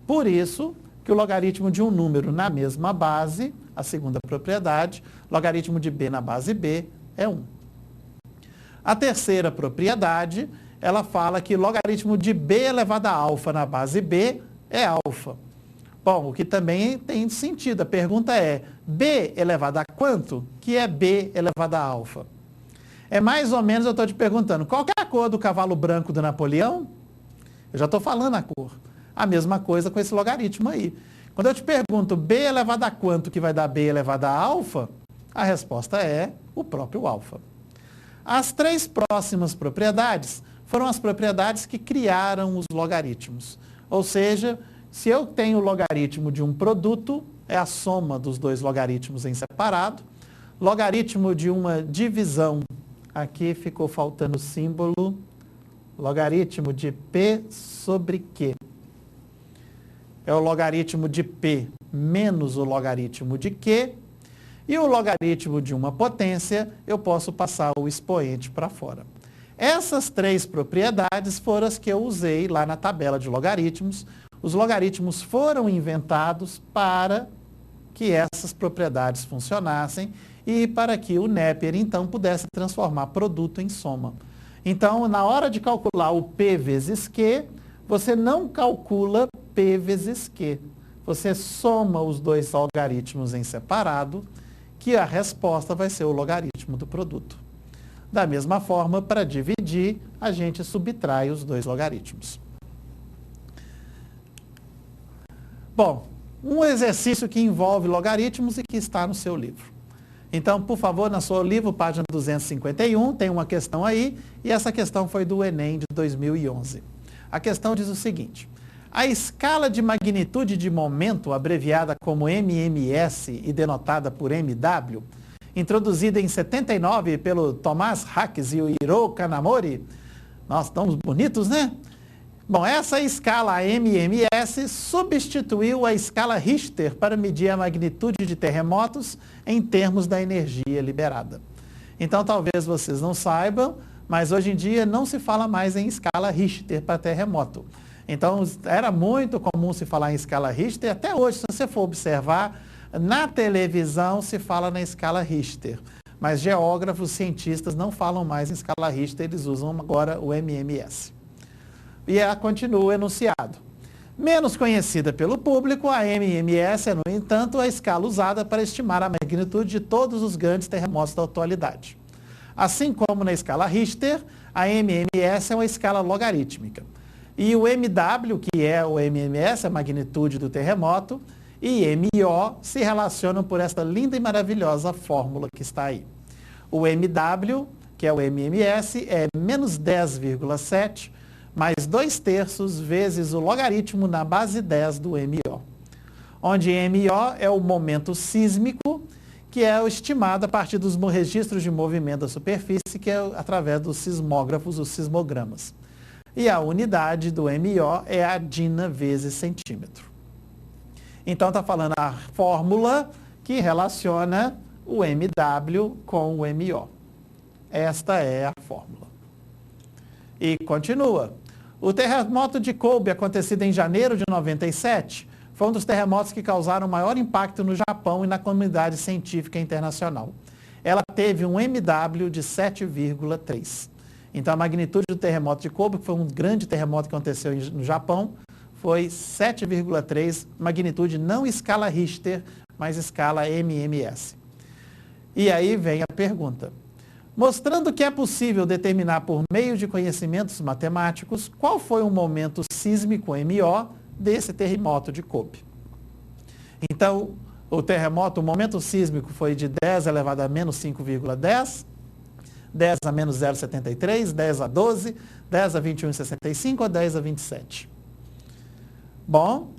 C: Por isso que o logaritmo de um número na mesma base, a segunda propriedade, logaritmo de b na base b é 1. A terceira propriedade, ela fala que logaritmo de b elevado a alfa na base b é alfa. Bom, o que também tem sentido. A pergunta é, b elevado a quanto que é b elevado a alfa? É mais ou menos, eu estou te perguntando, qual que é a cor do cavalo branco do Napoleão? Eu já estou falando a cor. A mesma coisa com esse logaritmo aí. Quando eu te pergunto b elevado a quanto que vai dar b elevado a alfa, a resposta é o próprio alfa. As três próximas propriedades foram as propriedades que criaram os logaritmos. Ou seja, se eu tenho o logaritmo de um produto, é a soma dos dois logaritmos em separado. Logaritmo de uma divisão, aqui ficou faltando o símbolo, logaritmo de P sobre Q. É o logaritmo de P menos o logaritmo de Q. E o logaritmo de uma potência, eu posso passar o expoente para fora. Essas três propriedades foram as que eu usei lá na tabela de logaritmos. Os logaritmos foram inventados para que essas propriedades funcionassem e para que o Napier, então, pudesse transformar produto em soma. Então, na hora de calcular o P vezes Q, você não calcula P vezes Q. Você soma os dois logaritmos em separado, que a resposta vai ser o logaritmo do produto. Da mesma forma, para dividir, a gente subtrai os dois logaritmos. Bom, um exercício que envolve logaritmos e que está no seu livro. Então, por favor, no seu livro, página 251, tem uma questão aí, e essa questão foi do Enem de 2011. A questão diz o seguinte: a escala de magnitude de momento, abreviada como MMS e denotada por MW, introduzida em 79 pelo Thomas Hacks e o Hiro Kanamori, nós estamos bonitos, né? Bom, essa escala MMS substituiu a escala Richter para medir a magnitude de terremotos em termos da energia liberada. Então, talvez vocês não saibam, mas hoje em dia não se fala mais em escala Richter para terremoto. Então, era muito comum se falar em escala Richter, até hoje, se você for observar, na televisão se fala na escala Richter. Mas geógrafos, cientistas não falam mais em escala Richter, eles usam agora o MMS. E ela continua o enunciado. Menos conhecida pelo público, a MMS é, no entanto, a escala usada para estimar a magnitude de todos os grandes terremotos da atualidade. Assim como na escala Richter, a MMS é uma escala logarítmica. E o MW, que é o MMS, a magnitude do terremoto, e MO se relacionam por esta linda e maravilhosa fórmula que está aí. O MW, que é o MMS, é menos 10,7 mais 2/3 vezes o logaritmo na base 10 do MO. Onde MO é o momento sísmico, que é estimado a partir dos registros de movimento da superfície, que é através dos sismógrafos, os sismogramas. E a unidade do MO é a dina vezes centímetro. Então, está falando a fórmula que relaciona o MW com o MO. Esta é a fórmula. E continua. O terremoto de Kobe, acontecido em janeiro de 97, foi um dos terremotos que causaram maior impacto no Japão e na comunidade científica internacional. Ela teve um MW de 7,3. Então, a magnitude do terremoto de Kobe, que foi um grande terremoto que aconteceu no Japão, foi 7,3, magnitude não escala Richter, mas escala MMS. E aí vem a pergunta. Mostrando que é possível determinar por meio de conhecimentos matemáticos qual foi o momento sísmico MO desse terremoto de Kobe. Então, o momento sísmico foi de 10 elevado a menos 5,10, 10 a menos 0,73, 10 a 12, 10 a 21,65 ou 10 a 27. Bom,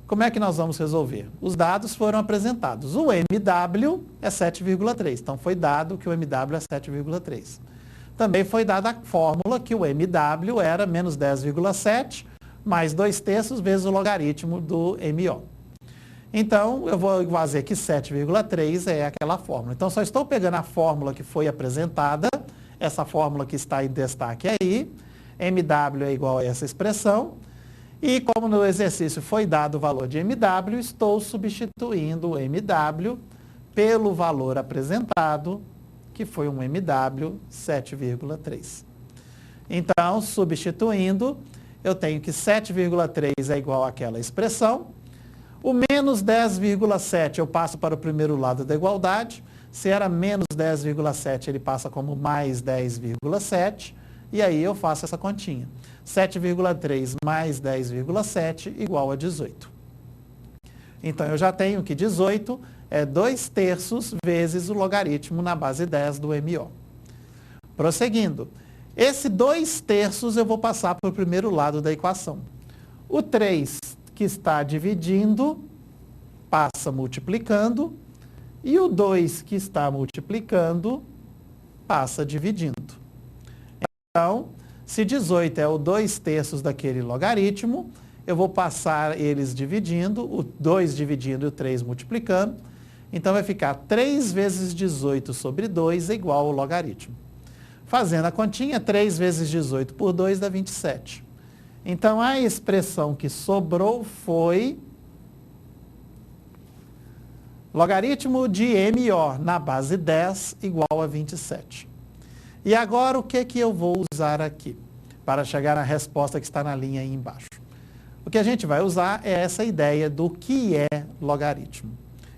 C: como é que nós vamos resolver? Os dados foram apresentados. O MW é 7,3, então foi dado que o MW é 7,3. também foi dada a fórmula que o MW era menos 10,7 mais 2/3 vezes o logaritmo do MO. Então, eu vou fazer que 7,3 é aquela fórmula. Então, só estou pegando a fórmula que foi apresentada, essa fórmula que está em destaque aí, MW é igual a essa expressão, e como no exercício foi dado o valor de MW, estou substituindo o MW pelo valor apresentado, que foi um MW 7,3. Então, substituindo, eu tenho que 7,3 é igual àquela expressão. O menos 10,7 eu passo para o primeiro lado da igualdade. Se era menos 10,7, ele passa como mais 10,7. E aí eu faço essa continha. 7,3 mais 10,7 igual a 18. Então, eu já tenho que 18 é 2/3 vezes o logaritmo na base 10 do MO. Prosseguindo. Esse 2/3 eu vou passar para o primeiro lado da equação. O 3 que está dividindo passa multiplicando e o 2 que está multiplicando passa dividindo. Então, se 18 é o 2/3 daquele logaritmo, eu vou passar eles dividindo, o 2 dividindo e o 3 multiplicando. Então, vai ficar 3 vezes 18 sobre 2 é igual ao logaritmo. Fazendo a continha, 3 vezes 18 por 2 dá 27. Então, a expressão que sobrou foi logaritmo de MO na base 10 igual a 27. E agora, o que eu vou usar aqui para chegar na resposta que está na linha aí embaixo? O que a gente vai usar é essa ideia do que é logaritmo.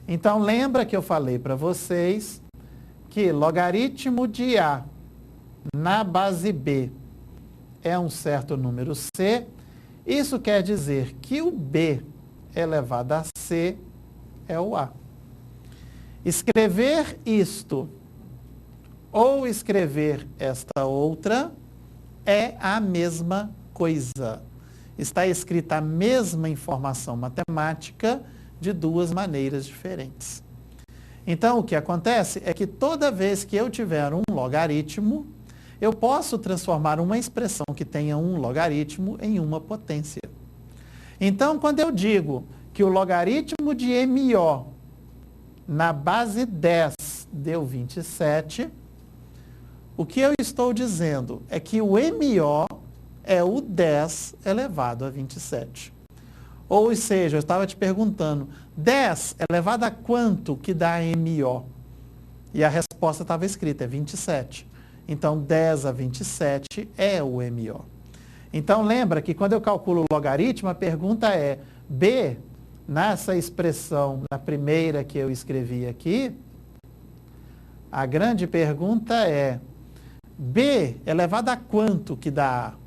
C: Então, lembra que eu falei para vocês que logaritmo de A na base B é um certo número C. Isso quer dizer que o B elevado a C é o A. Escrever isto ou escrever esta outra é a mesma coisa. Está escrita a mesma informação matemática de duas maneiras diferentes. Então, o que acontece é que toda vez que eu tiver um logaritmo, eu posso transformar uma expressão que tenha um logaritmo em uma potência. Então, quando eu digo que o logaritmo de MO na base 10 deu 27, o que eu estou dizendo é que o MO é o 10 elevado a 27. Ou seja, eu estava te perguntando, 10 elevado a quanto que dá MO? E a resposta estava escrita, é 27. Então, 10 a 27 é o MO. Então, lembra que quando eu calculo o logaritmo, a pergunta é, B, nessa expressão, na primeira que eu escrevi aqui, a grande pergunta é, B elevado a quanto que dá A?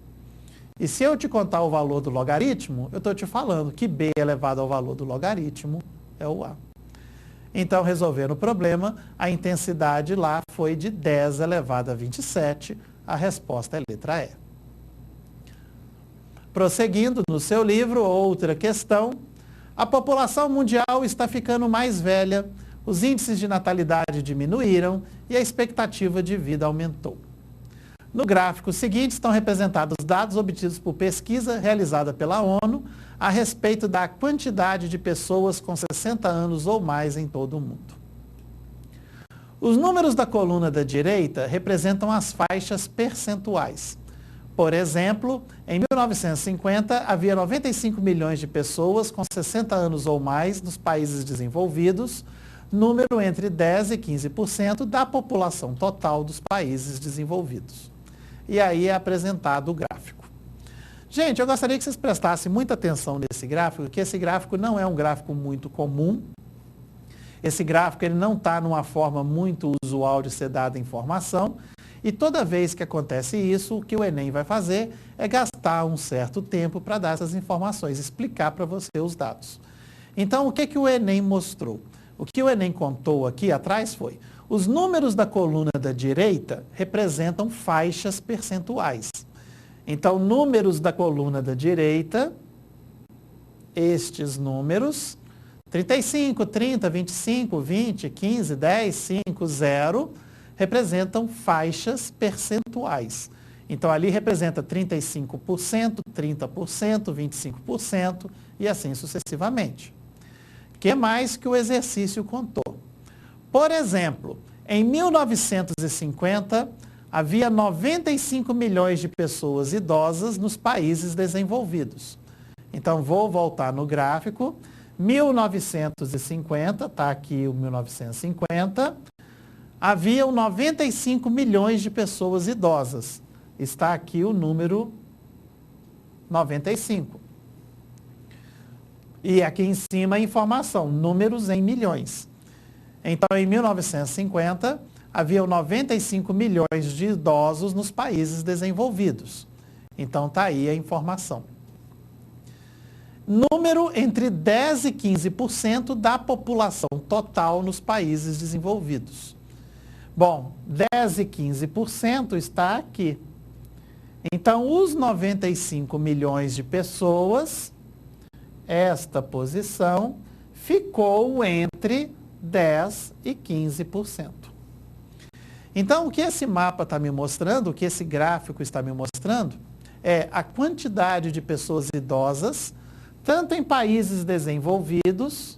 C: E se eu te contar o valor do logaritmo, eu estou te falando que B elevado ao valor do logaritmo é o A. Então, resolvendo o problema, a intensidade lá foi de 10 elevado a 27. A resposta é letra E. Prosseguindo no seu livro, outra questão. A população mundial está ficando mais velha, os índices de natalidade diminuíram e a expectativa de vida aumentou. No gráfico seguinte estão representados dados obtidos por pesquisa realizada pela ONU a respeito da quantidade de pessoas com 60 anos ou mais em todo o mundo. Os números da coluna da direita representam as faixas percentuais. Por exemplo, em 1950 havia 95 milhões de pessoas com 60 anos ou mais nos países desenvolvidos, número entre 10% e 15% da população total dos países desenvolvidos. E aí é apresentado o gráfico. Gente, eu gostaria que vocês prestassem muita atenção nesse gráfico, porque esse gráfico não é um gráfico muito comum. Esse gráfico ele não está numa forma muito usual de ser dada informação. E toda vez que acontece isso, o que o Enem vai fazer é gastar um certo tempo para dar essas informações, explicar para você os dados. Então, o que o Enem mostrou? O que o Enem contou aqui atrás foi, os números da coluna da direita representam faixas percentuais. Então, números da coluna da direita, estes números, 35, 30, 25, 20, 15, 10, 5, 0, representam faixas percentuais. Então, ali representa 35%, 30%, 25% e assim sucessivamente. O que mais que o exercício contou? Por exemplo, em 1950, havia 95 milhões de pessoas idosas nos países desenvolvidos. Então, vou voltar no gráfico. 1950, está aqui o 1950, haviam 95 milhões de pessoas idosas. Está aqui o número 95. E aqui em cima a informação, números em milhões. Então, em 1950, haviam 95 milhões de idosos nos países desenvolvidos. Então, está aí a informação. Número entre 10% e 15% da população total nos países desenvolvidos. Bom, 10% e 15% está aqui. Então, os 95 milhões de pessoas, esta posição ficou entre 10% e 15%. Então, o que esse mapa está me mostrando, o que esse gráfico está me mostrando, é a quantidade de pessoas idosas, tanto em países desenvolvidos,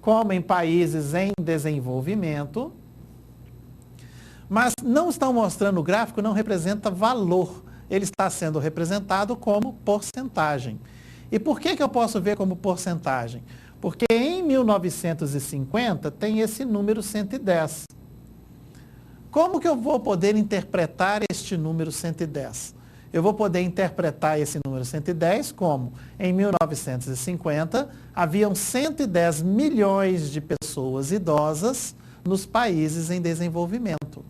C: como em países em desenvolvimento, mas não estão mostrando o gráfico, não representa valor. Ele está sendo representado como porcentagem. E por que eu posso ver como porcentagem? Porque em 1950 tem esse número 110. Como que eu vou poder interpretar este número 110? Eu vou poder interpretar esse número 110 como, em 1950, haviam 110 milhões de pessoas idosas nos países em desenvolvimento.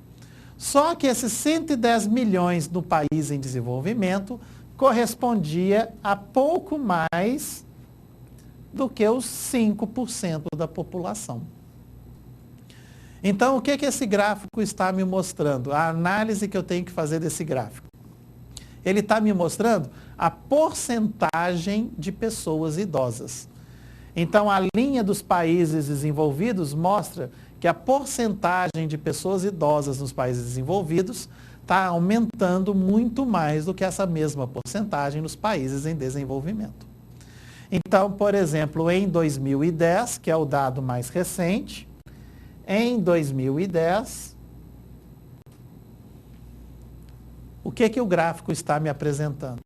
C: Só que esses 110 milhões no país em desenvolvimento correspondia a pouco mais do que os 5% da população. Então, o que esse gráfico está me mostrando? A análise que eu tenho que fazer desse gráfico. Ele está me mostrando a porcentagem de pessoas idosas. Então, a linha dos países desenvolvidos mostra que a porcentagem de pessoas idosas nos países desenvolvidos está aumentando muito mais do que essa mesma porcentagem nos países em desenvolvimento. Então, por exemplo, em 2010, que é o dado mais recente, em 2010, o que o gráfico está me apresentando?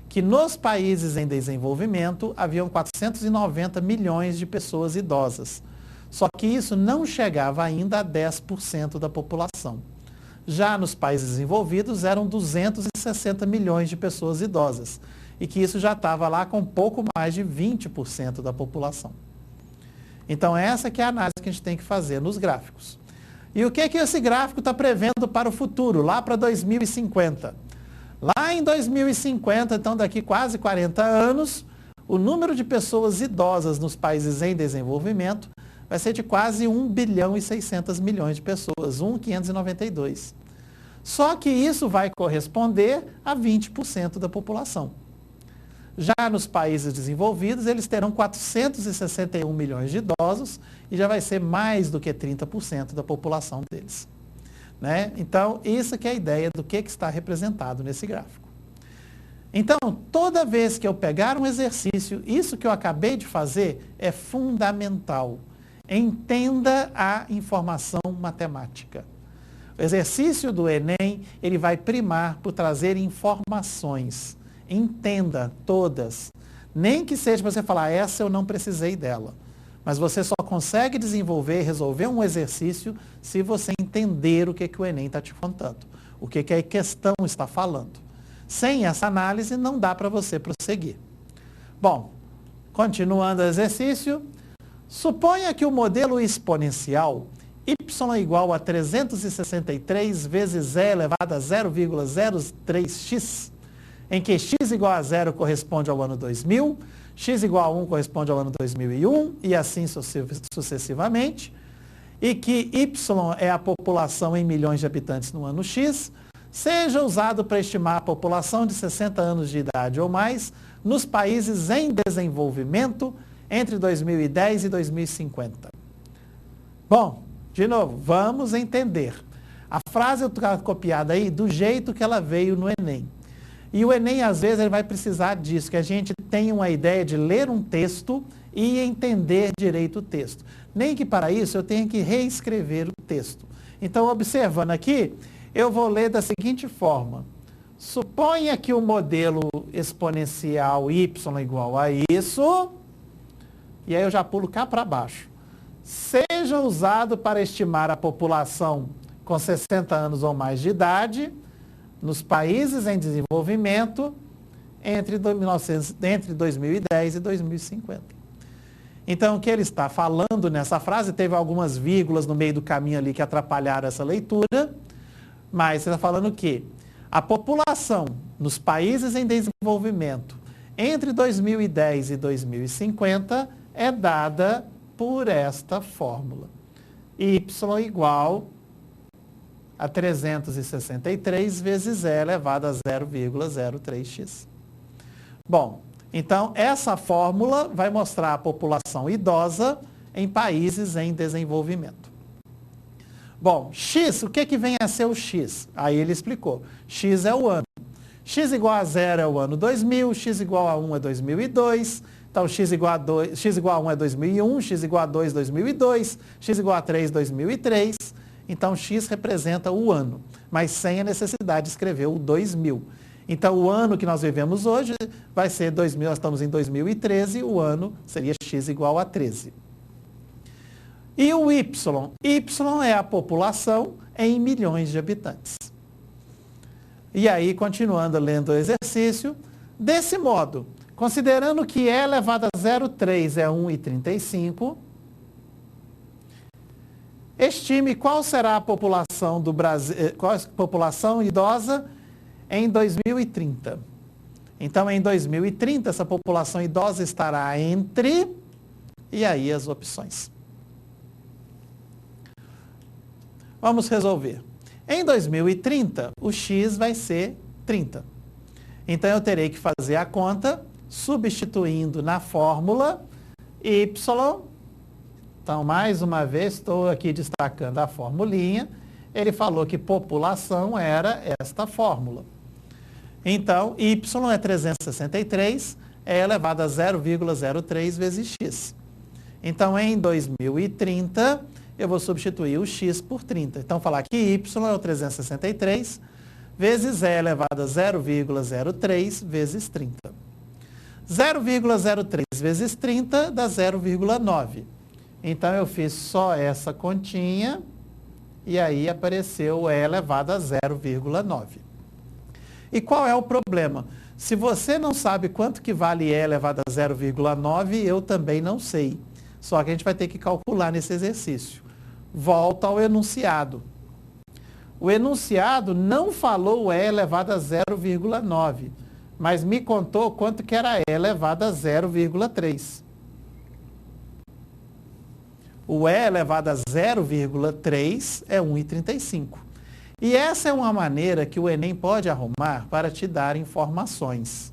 C: Que nos países em desenvolvimento haviam 490 milhões de pessoas idosas. Só que isso não chegava ainda a 10% da população. Já nos países desenvolvidos eram 260 milhões de pessoas idosas. E que isso já estava lá com pouco mais de 20% da população. Então essa que é a análise que a gente tem que fazer nos gráficos. E o que esse gráfico está prevendo para o futuro, lá para 2050? Lá em 2050, então daqui quase 40 anos, o número de pessoas idosas nos países em desenvolvimento vai ser de quase 1 bilhão e 600 milhões de pessoas, 1.592. Só que isso vai corresponder a 20% da população. Já nos países desenvolvidos, eles terão 461 milhões de idosos e já vai ser mais do que 30% da população deles. Né? Então, isso que é a ideia do que está representado nesse gráfico. Então, toda vez que eu pegar um exercício, isso que eu acabei de fazer é fundamental. Entenda a informação matemática. O exercício do Enem, ele vai primar por trazer informações. Entenda todas. Nem que seja para você falar, essa eu não precisei dela. Mas você só consegue desenvolver e resolver um exercício se você entender o que o Enem está te contando. O que a questão está falando. Sem essa análise, não dá para você prosseguir. Bom, continuando o exercício, suponha que o modelo exponencial y é igual a 363 vezes e elevado a 0,03x, em que x igual a 0 corresponde ao ano 2000, x igual a 1 corresponde ao ano 2001 e assim sucessivamente, e que y é a população em milhões de habitantes no ano x, seja usado para estimar a população de 60 anos de idade ou mais nos países em desenvolvimento entre 2010 e 2050. Bom, De novo, vamos entender. A frase está copiada aí do jeito que ela veio no Enem. E o Enem, às vezes, ele vai precisar disso, que a gente tenha uma ideia de ler um texto e entender direito o texto. Nem que para isso eu tenha que reescrever o texto. Então, observando aqui, eu vou ler da seguinte forma. Suponha que o modelo exponencial y igual a isso, e aí eu já pulo cá para baixo, seja usado para estimar a população com 60 anos ou mais de idade, nos países em desenvolvimento, entre 2010 e 2050. Então, o que ele está falando nessa frase, teve algumas vírgulas no meio do caminho ali que atrapalharam essa leitura, mas ele está falando que a população nos países em desenvolvimento entre 2010 e 2050 é dada por esta fórmula. Y igual a 363 vezes E elevado a 0,03x. Bom, então essa fórmula vai mostrar a população idosa em países em desenvolvimento. Bom, x, o que vem a ser o x? Aí ele explicou. X é o ano. X igual a 0 é o ano 2000, x igual a 1 é 2002, então x igual a 1 é 2001, x igual a 2 2002, x igual a 3 2003. Então, x representa o ano, mas sem a necessidade de escrever o 2000. Então, o ano que nós vivemos hoje vai ser 2000, nós estamos em 2013, o ano seria x igual a 13. E o y? Y é a população em milhões de habitantes. E aí, continuando lendo o exercício, desse modo, considerando que E elevado a 0,3 é 1,35, estime qual será a população do Brasil, qual a população idosa em 2030. Então, em 2030, essa população idosa estará entre, e aí as opções. Vamos resolver. Em 2030, o x vai ser 30. Então, eu terei que fazer a conta substituindo na fórmula y. Então, mais uma vez, estou aqui destacando a formulinha. Ele falou que população era esta fórmula. Então, y é 363, é elevado a 0,03 vezes x. Então, em 2030, eu vou substituir o x por 30. Então, falar que y é o 363 vezes E elevado a 0,03 vezes 30. 0,03 vezes 30 dá 0,9. Então, eu fiz só essa continha e aí apareceu E elevado a 0,9. E qual é o problema? Se você não sabe quanto que vale E elevado a 0,9, eu também não sei. Só que a gente vai ter que calcular nesse exercício. Volta ao enunciado. O enunciado não falou E elevado a 0,9, mas me contou quanto que era E elevado a 0,3. O E elevado a 0,3 é 1,35. E essa é uma maneira que o Enem pode arrumar para te dar informações.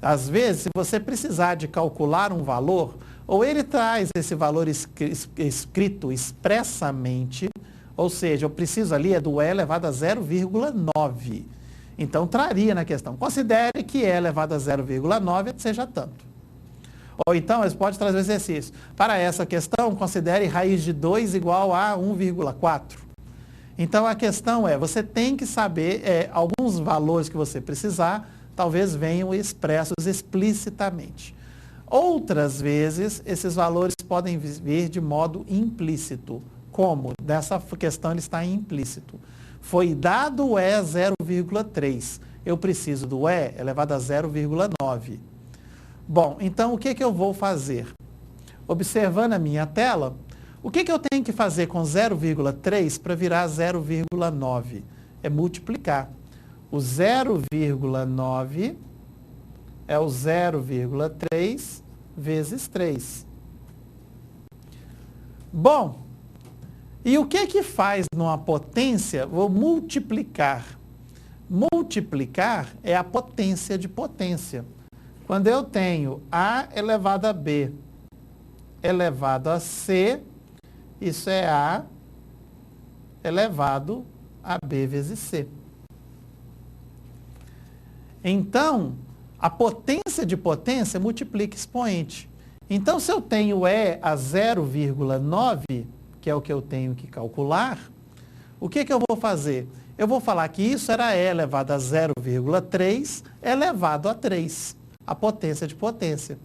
C: Às vezes, se você precisar de calcular um valor, ou ele traz esse valor escrito expressamente, ou seja, eu preciso ali do E elevado a 0,9. Então, traria na questão. Considere que E elevado a 0,9 seja tanto. Ou então, você pode trazer o exercício. Para essa questão, considere raiz de 2 igual a 1,4. Então, a questão é, você tem que saber alguns valores que você precisar, talvez venham expressos explicitamente. Outras vezes, esses valores podem vir de modo implícito. Como? Nessa questão ele está implícito. Foi dado o E 0,3. Eu preciso do E elevado a 0,9. Bom, então o que eu vou fazer? Observando a minha tela, o que eu tenho que fazer com 0,3 para virar 0,9? É multiplicar. O 0,9 é o 0,3 vezes 3. Bom, e o que faz numa potência? Vou multiplicar. Multiplicar é a potência de potência. Quando eu tenho A elevado a B elevado a C, isso é A elevado a B vezes C. Então, a potência de potência multiplica expoente. Então, se eu tenho E a 0,9, que é o que eu tenho que calcular, o que eu vou fazer? Eu vou falar que isso era E elevado a 0,3 elevado a 3, a potência de potência.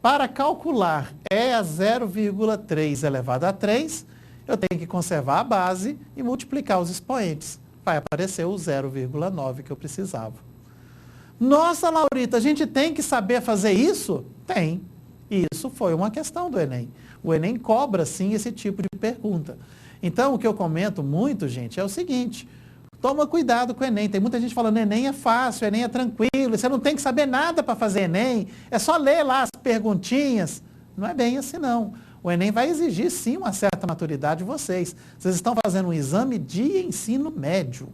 C: Para calcular E a 0,3 elevado a 3, eu tenho que conservar a base e multiplicar os expoentes. Vai aparecer o 0,9 que eu precisava. Nossa, Laurita, a gente tem que saber fazer isso? Tem. Isso foi uma questão do Enem. O Enem cobra, sim, esse tipo de pergunta. Então, o que eu comento muito, gente, é o seguinte: toma cuidado com o Enem. Tem muita gente falando, Enem é fácil, Enem é tranquilo, você não tem que saber nada para fazer Enem, é só ler lá as perguntinhas. Não é bem assim, não. O Enem vai exigir, sim, uma certa maturidade de vocês. Vocês estão fazendo um exame de ensino médio.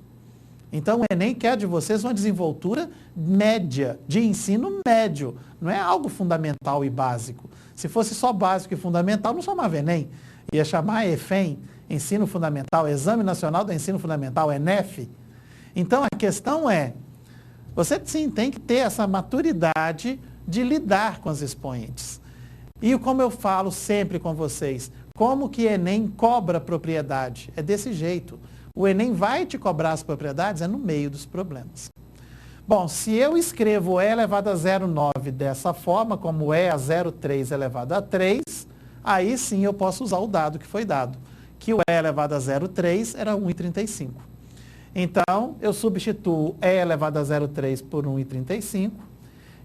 C: Então, o Enem quer de vocês uma desenvoltura média, de ensino médio. Não é algo fundamental e básico. Se fosse só básico e fundamental, não chamava Enem. Ia chamar EFEM, Ensino Fundamental, Exame Nacional do Ensino Fundamental, ENEF. Então, a questão é, você sim tem que ter essa maturidade de lidar com os expoentes. E como eu falo sempre com vocês, como que Enem cobra propriedade? É desse jeito. O Enem vai te cobrar as propriedades, é no meio dos problemas. Bom, se eu escrevo E elevado a 0,9 dessa forma, como E a 0,3 elevado a 3, aí sim eu posso usar o dado que foi dado, que o E elevado a 0,3 era 1,35. Então, eu substituo E elevado a 0,3 por 1,35.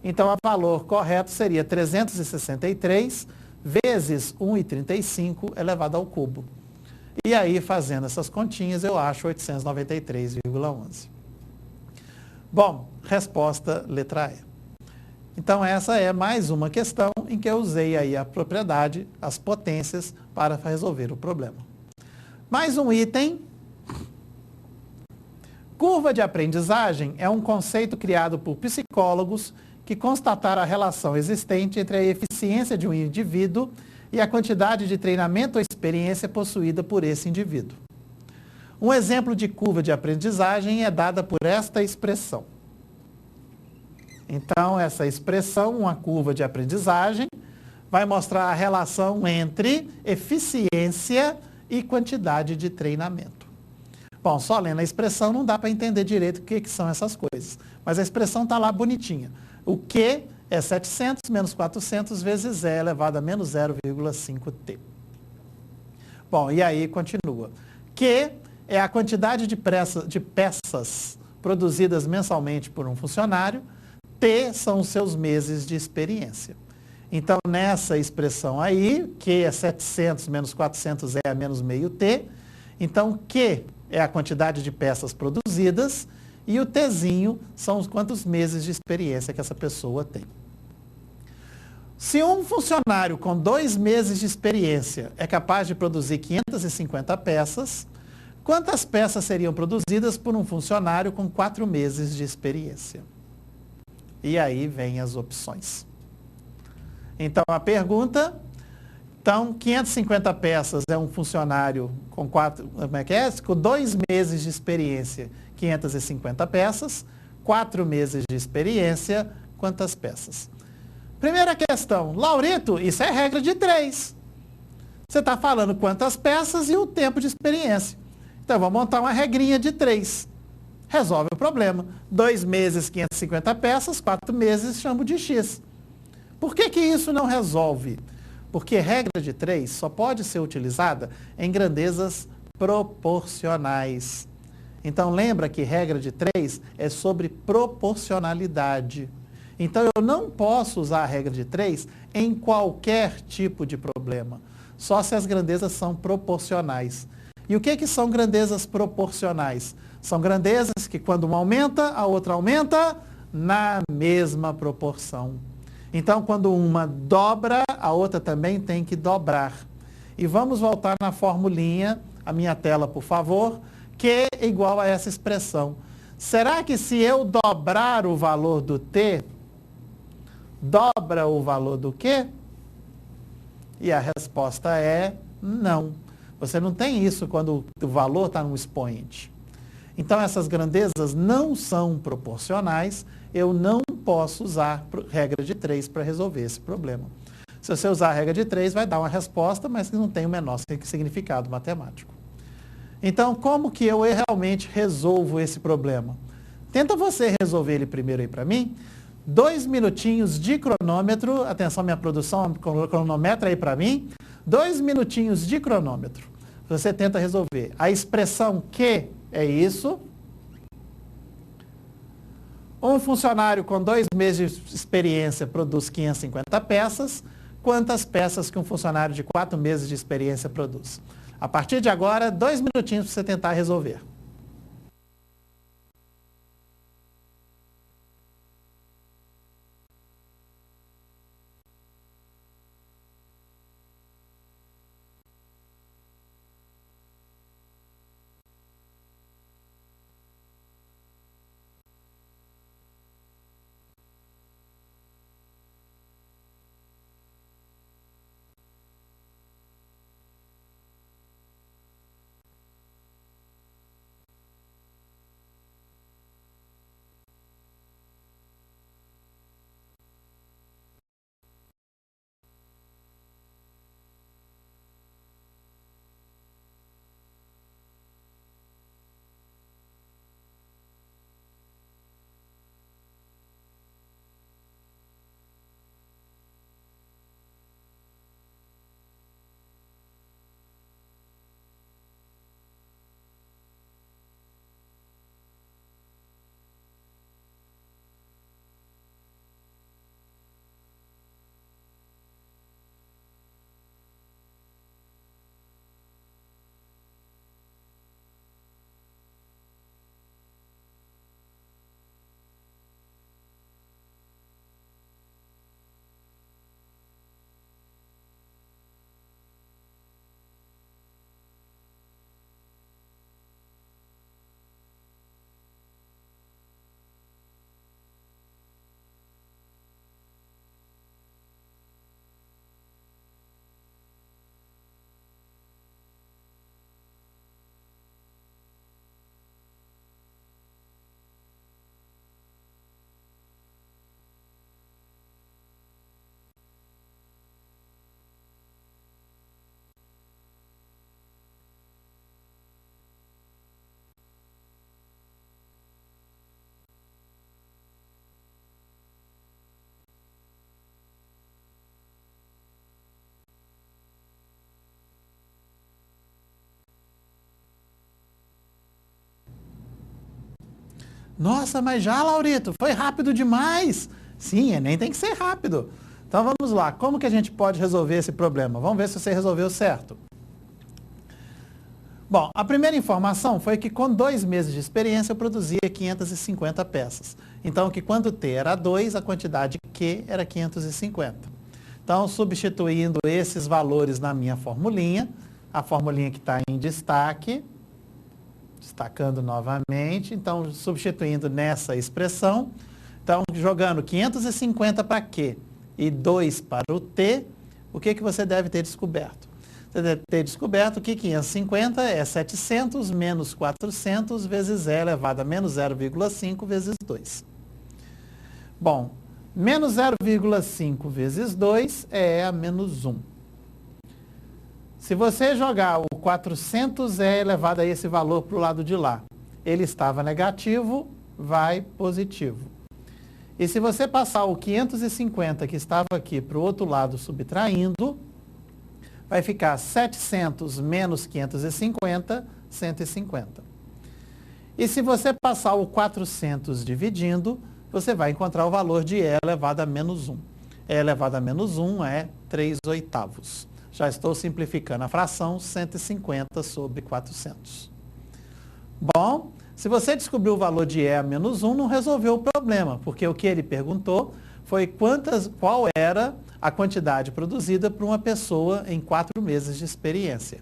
C: Então, o valor correto seria 363 vezes 1,35 elevado ao cubo. E aí, fazendo essas continhas, eu acho 893,11. Bom, resposta letra E. Então, essa é mais uma questão em que eu usei aí a propriedade, as potências, para resolver o problema. Mais um item. Curva de aprendizagem é um conceito criado por psicólogos que constataram a relação existente entre a eficiência de um indivíduo e a quantidade de treinamento ou experiência possuída por esse indivíduo. Um exemplo de curva de aprendizagem é dada por esta expressão. Então, essa expressão, uma curva de aprendizagem, vai mostrar a relação entre eficiência e quantidade de treinamento. Bom, só lendo a expressão não dá para entender direito o que são essas coisas, mas a expressão está lá bonitinha. O Q é 700 menos 400 vezes E elevado a menos 0,5T. Bom, e aí continua. Q é a quantidade de peças produzidas mensalmente por um funcionário. T são os seus meses de experiência. Então, nessa expressão aí, Q é 700 menos 400 é menos meio T. Então, Q é a quantidade de peças produzidas e o Tzinho são os quantos meses de experiência que essa pessoa tem. Se um funcionário com 2 meses de experiência é capaz de produzir 550 peças, quantas peças seriam produzidas por um funcionário com 4 meses de experiência? E aí vem as opções. Então, a pergunta, então, 550 peças é um funcionário com 2 meses de experiência, 550 peças, 4 meses de experiência, quantas peças? Primeira questão, Laurito, isso é regra de 3. Você está falando quantas peças e o tempo de experiência. Então, vamos montar uma regrinha de 3. Resolve o problema. 2 meses, 550 peças, 4 meses, chamo de X. Por que isso não resolve? Porque regra de 3 só pode ser utilizada em grandezas proporcionais. Então, lembra que regra de 3 é sobre proporcionalidade. Então, eu não posso usar a regra de 3 em qualquer tipo de problema, só se as grandezas são proporcionais. E o que são grandezas proporcionais? São grandezas que quando uma aumenta, a outra aumenta na mesma proporção. Então, quando uma dobra, a outra também tem que dobrar. E vamos voltar na formulinha, a minha tela, por favor, Q é igual a essa expressão. Será que se eu dobrar o valor do T, dobra o valor do Q? E a resposta é não. Você não tem isso quando o valor está no expoente. Então, essas grandezas não são proporcionais, eu não posso usar regra de 3 para resolver esse problema. Se você usar a regra de 3, vai dar uma resposta, mas que não tem o menor significado matemático. Então, como que eu realmente resolvo esse problema? Tenta você resolver ele primeiro aí para mim. 2 minutinhos de cronômetro. Atenção, minha produção, cronometra aí para mim. 2 minutinhos de cronômetro. Você tenta resolver. A expressão que é isso. Um funcionário com 2 meses de experiência produz 550 peças. Quantas peças que um funcionário de 4 meses de experiência produz? A partir de agora, 2 minutinhos para você tentar resolver. Nossa, mas já, Laurito, foi rápido demais. Sim, Enem tem que ser rápido. Então vamos lá, como que a gente pode resolver esse problema? Vamos ver se você resolveu certo. Bom, a primeira informação foi que com 2 meses de experiência eu produzia 550 peças. Então, que quando T era 2, a quantidade Q era 550. Então, substituindo esses valores na minha formulinha, a formulinha que está em destaque, destacando novamente, então substituindo nessa expressão, então jogando 550 para Q e 2 para o T, o que você deve ter descoberto? Você deve ter descoberto que 550 é 700 menos 400 vezes E elevado a menos 0,5 vezes 2. Bom, menos 0,5 vezes 2 é E a menos 1. Se você jogar o 400 E elevado a esse valor para o lado de lá, ele estava negativo, vai positivo. E se você passar o 550 que estava aqui para o outro lado subtraindo, vai ficar 700 menos 550, 150. E se você passar o 400 dividindo, você vai encontrar o valor de E elevado a menos 1. E elevado a menos 1 é 3/8. Já estou simplificando a fração, 150 sobre 400. Bom, se você descobriu o valor de E a menos 1, não resolveu o problema, porque o que ele perguntou foi qual era a quantidade produzida por uma pessoa em 4 meses de experiência.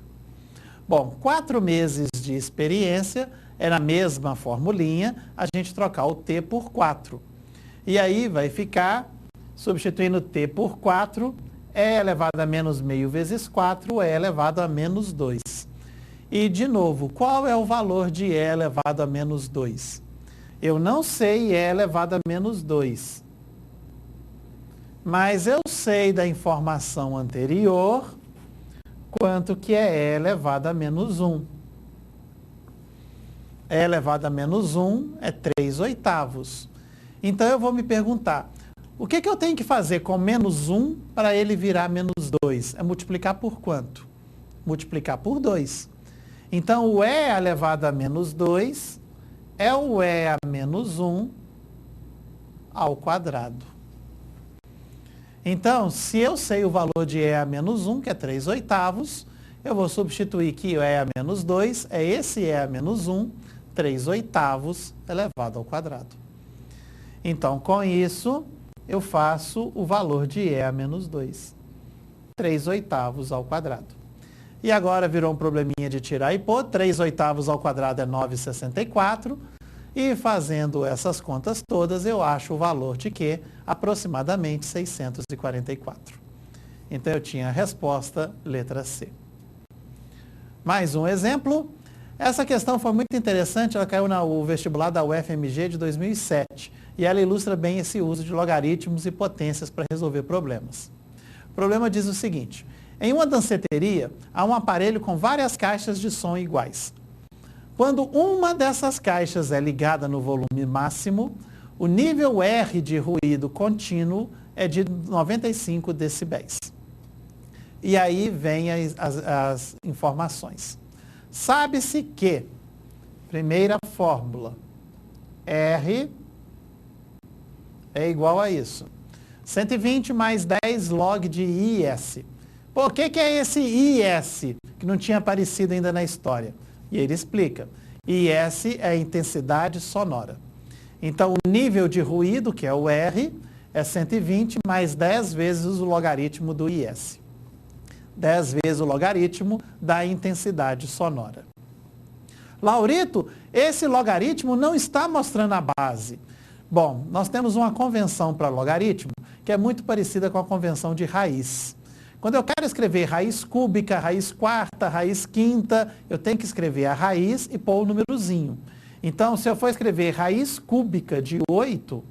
C: Bom, 4 meses de experiência é na mesma formulinha a gente trocar o T por 4. E aí vai ficar, substituindo T por 4, E elevado a menos meio vezes 4, E elevado a menos 2. E, de novo, qual é o valor de E elevado a menos 2? Eu não sei E elevado a menos 2. Mas eu sei da informação anterior quanto que é E elevado a menos 1. E elevado a menos 1 é 3/8. Então eu vou me perguntar, o que eu tenho que fazer com menos 1 para ele virar menos 2? É multiplicar por quanto? Multiplicar por 2. Então o E elevado a menos 2 é o E a menos 1 ao quadrado. Então, se eu sei o valor de E a menos 1, que é 3/8, eu vou substituir que o E a menos 2 é esse E a menos 1, 3/8 elevado ao quadrado. Então, com isso, eu faço o valor de E a menos 2, 3/8 ao quadrado. E agora virou um probleminha de tirar e pôr, 3/8 ao quadrado é 9,64. E fazendo essas contas todas, eu acho o valor de Q aproximadamente 644. Então, eu tinha a resposta, letra C. Mais um exemplo. Essa questão foi muito interessante, ela caiu no vestibular da UFMG de 2007. E ela ilustra bem esse uso de logaritmos e potências para resolver problemas. O problema diz o seguinte: em uma danceteria, há um aparelho com várias caixas de som iguais. Quando uma dessas caixas é ligada no volume máximo, o nível R de ruído contínuo é de 95 decibéis. E aí vem as informações. Sabe-se que, primeira fórmula, R é igual a isso. 120 mais 10 log de IS. Pô, o que é esse IS que não tinha aparecido ainda na história? E ele explica. IS é a intensidade sonora. Então, o nível de ruído, que é o R, é 120 mais 10 vezes o logaritmo do IS. 10 vezes o logaritmo da intensidade sonora. Laurito, esse logaritmo não está mostrando a base. Bom, nós temos uma convenção para logaritmo que é muito parecida com a convenção de raiz. Quando eu quero escrever raiz cúbica, raiz quarta, raiz quinta, eu tenho que escrever a raiz e pôr o númerozinho. Então, se eu for escrever raiz cúbica de 8,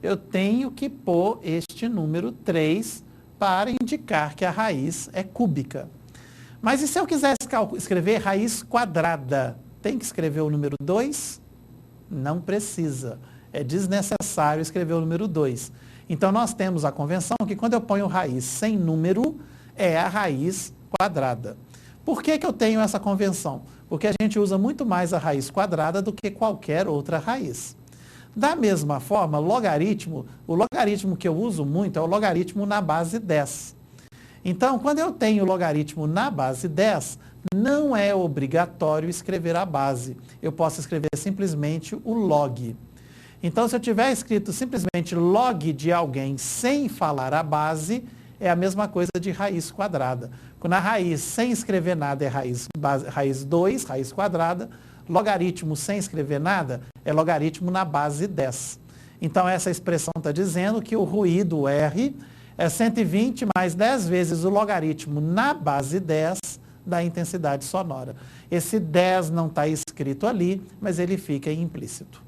C: eu tenho que pôr este número 3 para indicar que a raiz é cúbica. Mas e se eu quisesse escrever raiz quadrada, tem que escrever o número 2? Não precisa. É desnecessário escrever o número 2. Então, nós temos a convenção que quando eu ponho raiz sem número, é a raiz quadrada. Por que eu tenho essa convenção? Porque a gente usa muito mais a raiz quadrada do que qualquer outra raiz. Da mesma forma, o logaritmo que eu uso muito é o logaritmo na base 10. Então, quando eu tenho logaritmo na base 10, não é obrigatório escrever a base. Eu posso escrever simplesmente o log. Então, se eu tiver escrito simplesmente log de alguém sem falar a base, é a mesma coisa de raiz quadrada. Quando a raiz sem escrever nada é raiz 2, raiz quadrada, logaritmo sem escrever nada é logaritmo na base 10. Então, essa expressão está dizendo que o ruído R é 120 mais 10 vezes o logaritmo na base 10 da intensidade sonora. Esse 10 não está escrito ali, mas ele fica implícito.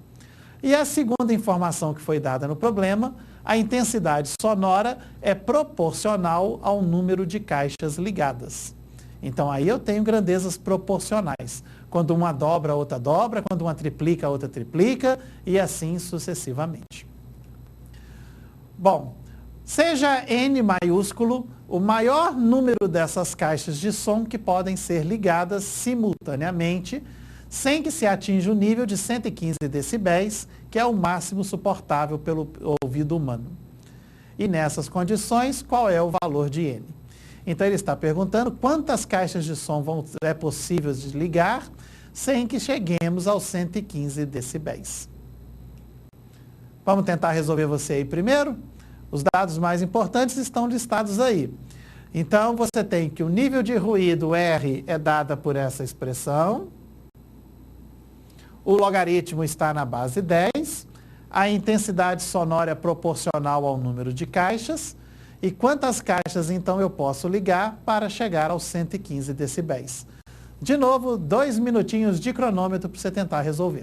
C: E a segunda informação que foi dada no problema, a intensidade sonora é proporcional ao número de caixas ligadas. Então, aí eu tenho grandezas proporcionais. Quando uma dobra, a outra dobra. Quando uma triplica, a outra triplica. E assim sucessivamente. Bom, seja N maiúsculo o maior número dessas caixas de som que podem ser ligadas simultaneamente, sem que se atinja o nível de 115 decibéis, que é o máximo suportável pelo ouvido humano. E nessas condições, qual é o valor de N? Então, ele está perguntando quantas caixas de som é possível de ligar sem que cheguemos aos 115 decibéis. Vamos tentar resolver você aí primeiro? Os dados mais importantes estão listados aí. Então, você tem que o nível de ruído R é dada por essa expressão. O logaritmo está na base 10. A intensidade sonora é proporcional ao número de caixas. E quantas caixas, então, eu posso ligar para chegar aos 115 decibéis? De novo, 2 minutinhos de cronômetro para você tentar resolver.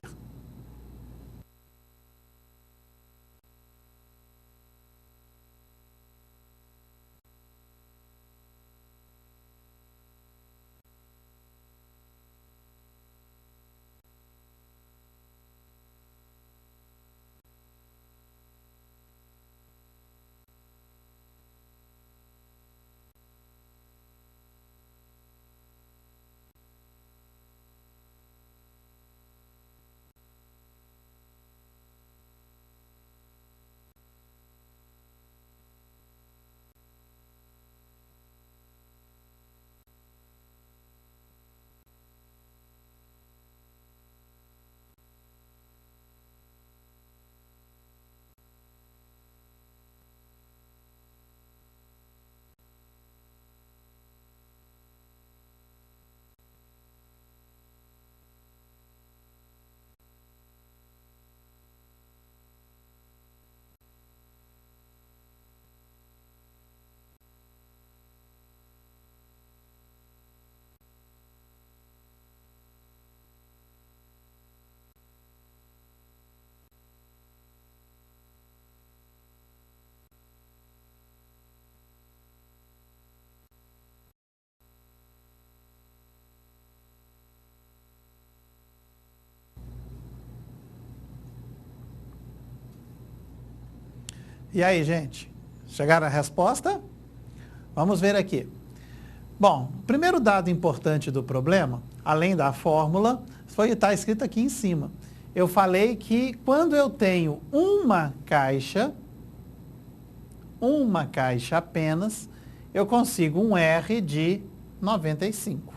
C: E aí, gente? Chegaram à resposta? Vamos ver aqui. Bom, o primeiro dado importante do problema, além da fórmula, está escrito aqui em cima. Eu falei que quando eu tenho uma caixa apenas, eu consigo um R de 95.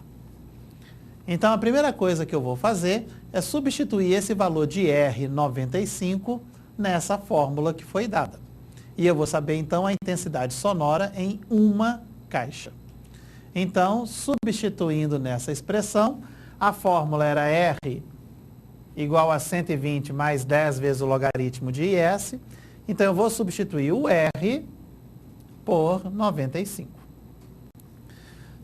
C: Então, a primeira coisa que eu vou fazer é substituir esse valor de R95 nessa fórmula que foi dada. E eu vou saber, então, a intensidade sonora em uma caixa. Então, substituindo nessa expressão, a fórmula era R igual a 120 mais 10 vezes o logaritmo de IS. Então, eu vou substituir o R por 95.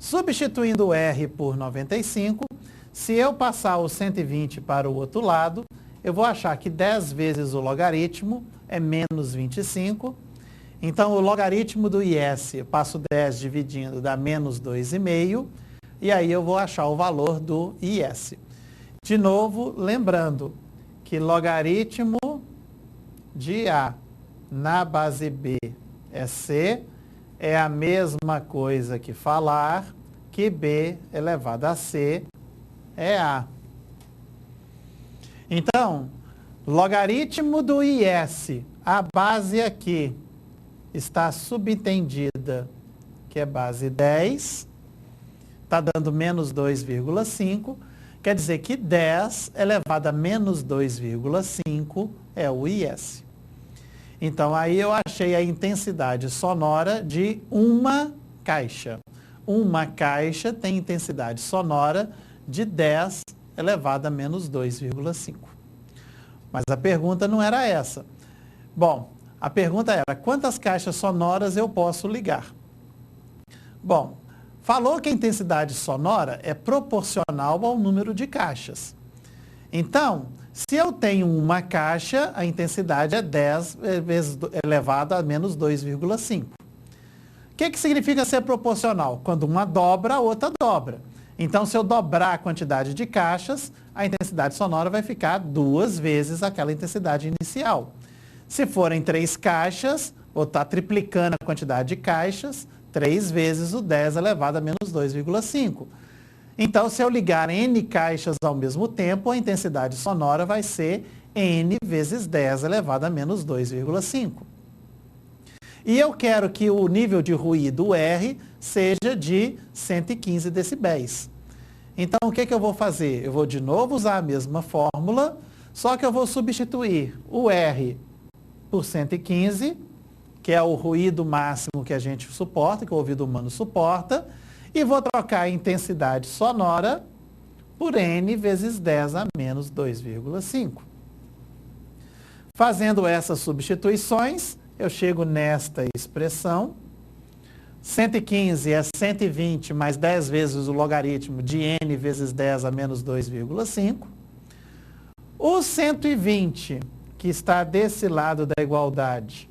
C: Substituindo o R por 95, se eu passar o 120 para o outro lado, eu vou achar que 10 vezes o logaritmo é menos 25. Então, o logaritmo do IS, eu passo 10 dividindo, dá menos 2,5. E aí eu vou achar o valor do IS. De novo, lembrando que logaritmo de A na base B é C, é a mesma coisa que falar que B elevado a C é A. Então, logaritmo do IS, a base aqui está subentendida, que é base 10, está dando menos 2,5, quer dizer que 10 elevado a menos 2,5 é o IS. Então, aí eu achei a intensidade sonora de uma caixa. Uma caixa tem intensidade sonora de 10 elevado a menos 2,5. Mas a pergunta não era essa. Bom, a pergunta era, quantas caixas sonoras eu posso ligar? Bom, falou que a intensidade sonora é proporcional ao número de caixas. Então, se eu tenho uma caixa, a intensidade é 10 vezes elevado a menos 2,5. O que significa ser proporcional? Quando uma dobra, a outra dobra. Então, se eu dobrar a quantidade de caixas, a intensidade sonora vai ficar 2 vezes aquela intensidade inicial. Se forem 3 caixas, vou estar triplicando a quantidade de caixas, 3 vezes o 10 elevado a menos 2,5. Então, se eu ligar N caixas ao mesmo tempo, a intensidade sonora vai ser N vezes 10 elevado a menos 2,5. E eu quero que o nível de ruído R seja de 115 decibéis. Então, o que eu vou fazer? Eu vou de novo usar a mesma fórmula, só que eu vou substituir o R por 115, que é o ruído máximo que a gente suporta, que o ouvido humano suporta, e vou trocar a intensidade sonora por N vezes 10 a menos 2,5. Fazendo essas substituições, eu chego nesta expressão. 115 é 120 mais 10 vezes o logaritmo de n vezes 10 a menos 2,5. O 120, que está desse lado da igualdade,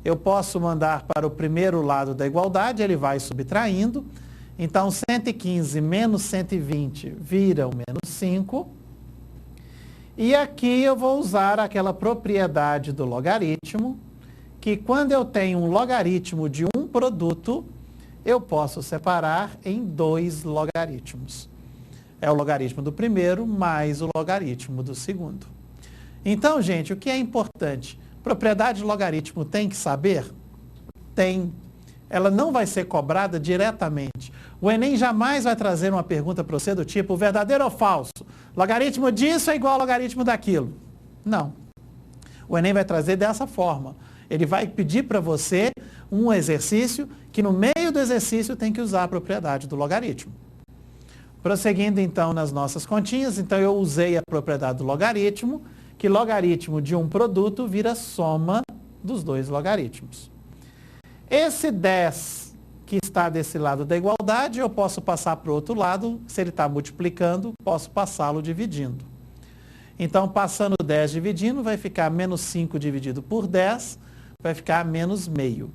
C: eu posso mandar para o primeiro lado da igualdade, ele vai subtraindo. Então, 115 menos 120 vira o menos 5. E aqui eu vou usar aquela propriedade do logaritmo, que quando eu tenho um logaritmo de um produto, eu posso separar em 2 logaritmos. É o logaritmo do primeiro mais o logaritmo do segundo. Então, gente, o que é importante? Propriedade de logaritmo tem que saber? Tem. Ela não vai ser cobrada diretamente. O Enem jamais vai trazer uma pergunta para você do tipo, verdadeiro ou falso? Logaritmo disso é igual ao logaritmo daquilo. Não. O Enem vai trazer dessa forma. Ele vai pedir para você um exercício que no meio do exercício tem que usar a propriedade do logaritmo. Prosseguindo então nas nossas continhas, então eu usei a propriedade do logaritmo, que logaritmo de um produto vira soma dos 2 logaritmos. Esse 10 que está desse lado da igualdade, eu posso passar para o outro lado, se ele está multiplicando, posso passá-lo dividindo. Então, passando 10 dividindo, vai ficar menos 5 dividido por 10, vai ficar menos meio.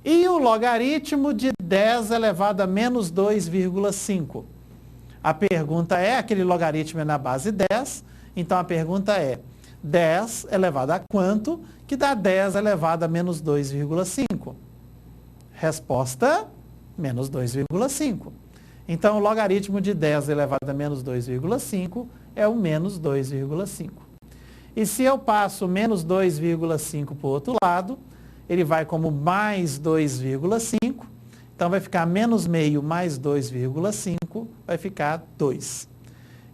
C: E o logaritmo de 10 elevado a menos 2,5. A pergunta é, aquele logaritmo é na base 10, então a pergunta é, 10 elevado a quanto, que dá 10 elevado a menos 2,5? Resposta, menos 2,5. Então, o logaritmo de 10 elevado a menos 2,5 é o menos 2,5. E se eu passo menos 2,5 para o outro lado, ele vai como mais 2,5. Então, vai ficar menos meio mais 2,5, vai ficar 2.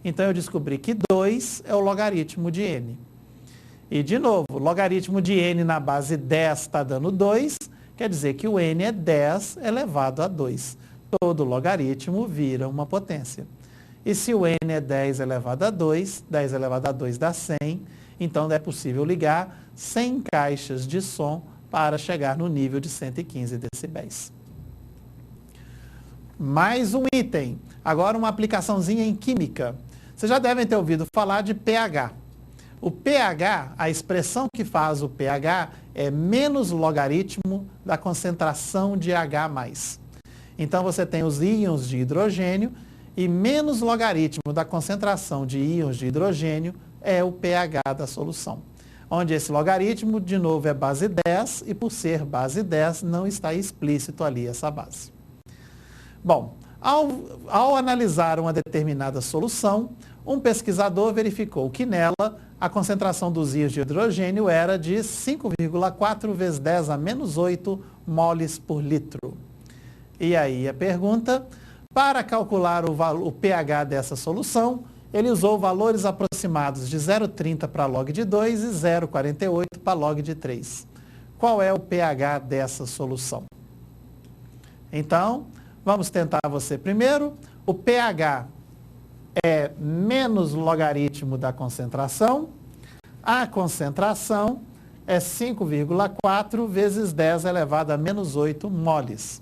C: Então, eu descobri que 2 é o logaritmo de n. E, de novo, logaritmo de n na base 10 está dando 2, quer dizer que o n é 10 elevado a 2. Todo logaritmo vira uma potência. E se o n é 10 elevado a 2, 10 elevado a 2 dá 100, então é possível ligar 100 caixas de som para chegar no nível de 115 decibéis. Mais um item. Agora uma aplicaçãozinha em química. Vocês já devem ter ouvido falar de pH. O pH, a expressão que faz o pH é menos logaritmo da concentração de H+. Então você tem os íons de hidrogênio e menos logaritmo da concentração de íons de hidrogênio é o pH da solução. Onde esse logaritmo, de novo, é base 10 e por ser base 10 não está explícito ali essa base. Bom, ao analisar uma determinada solução, um pesquisador verificou que nela a concentração dos íons de hidrogênio era de 5,4 vezes 10 a menos 8 moles por litro. E aí a pergunta, para calcular o pH dessa solução, ele usou valores aproximados de 0,30 para log de 2 e 0,48 para log de 3. Qual é o pH dessa solução? Então, vamos tentar você primeiro. O pH é menos logaritmo da concentração. A concentração é 5,4 vezes 10 elevado a menos 8 moles.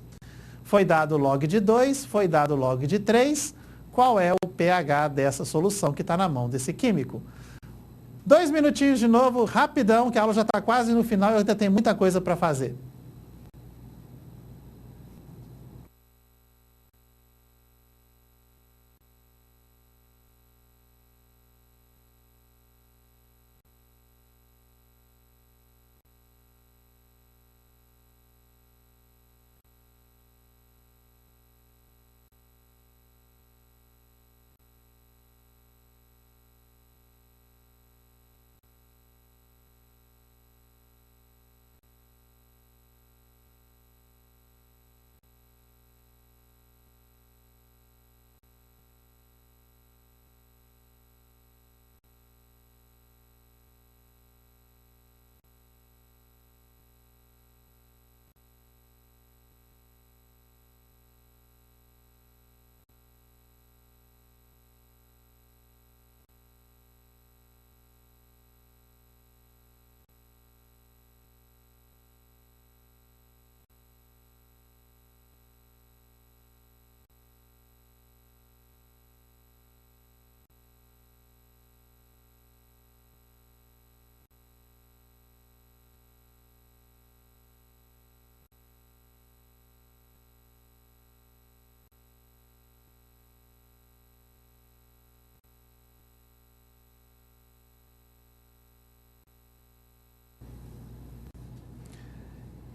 C: Foi dado log de 2, foi dado log de 3. Qual é o pH dessa solução que está na mão desse químico? 2 minutinhos de novo, rapidão, que a aula já está quase no final e eu ainda tenho muita coisa para fazer.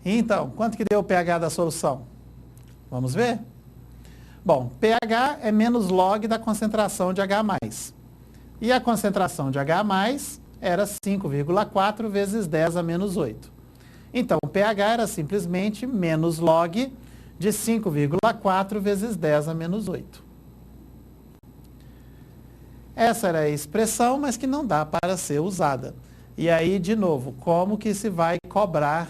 C: Então, quanto que deu o pH da solução? Vamos ver? Bom, pH é menos log da concentração de H+. E a concentração de H+, era 5,4 vezes 10 a menos 8. Então, o pH era simplesmente menos log de 5,4 vezes 10 a menos 8. Essa era a expressão, mas que não dá para ser usada. E aí, de novo, como que se vai cobrar,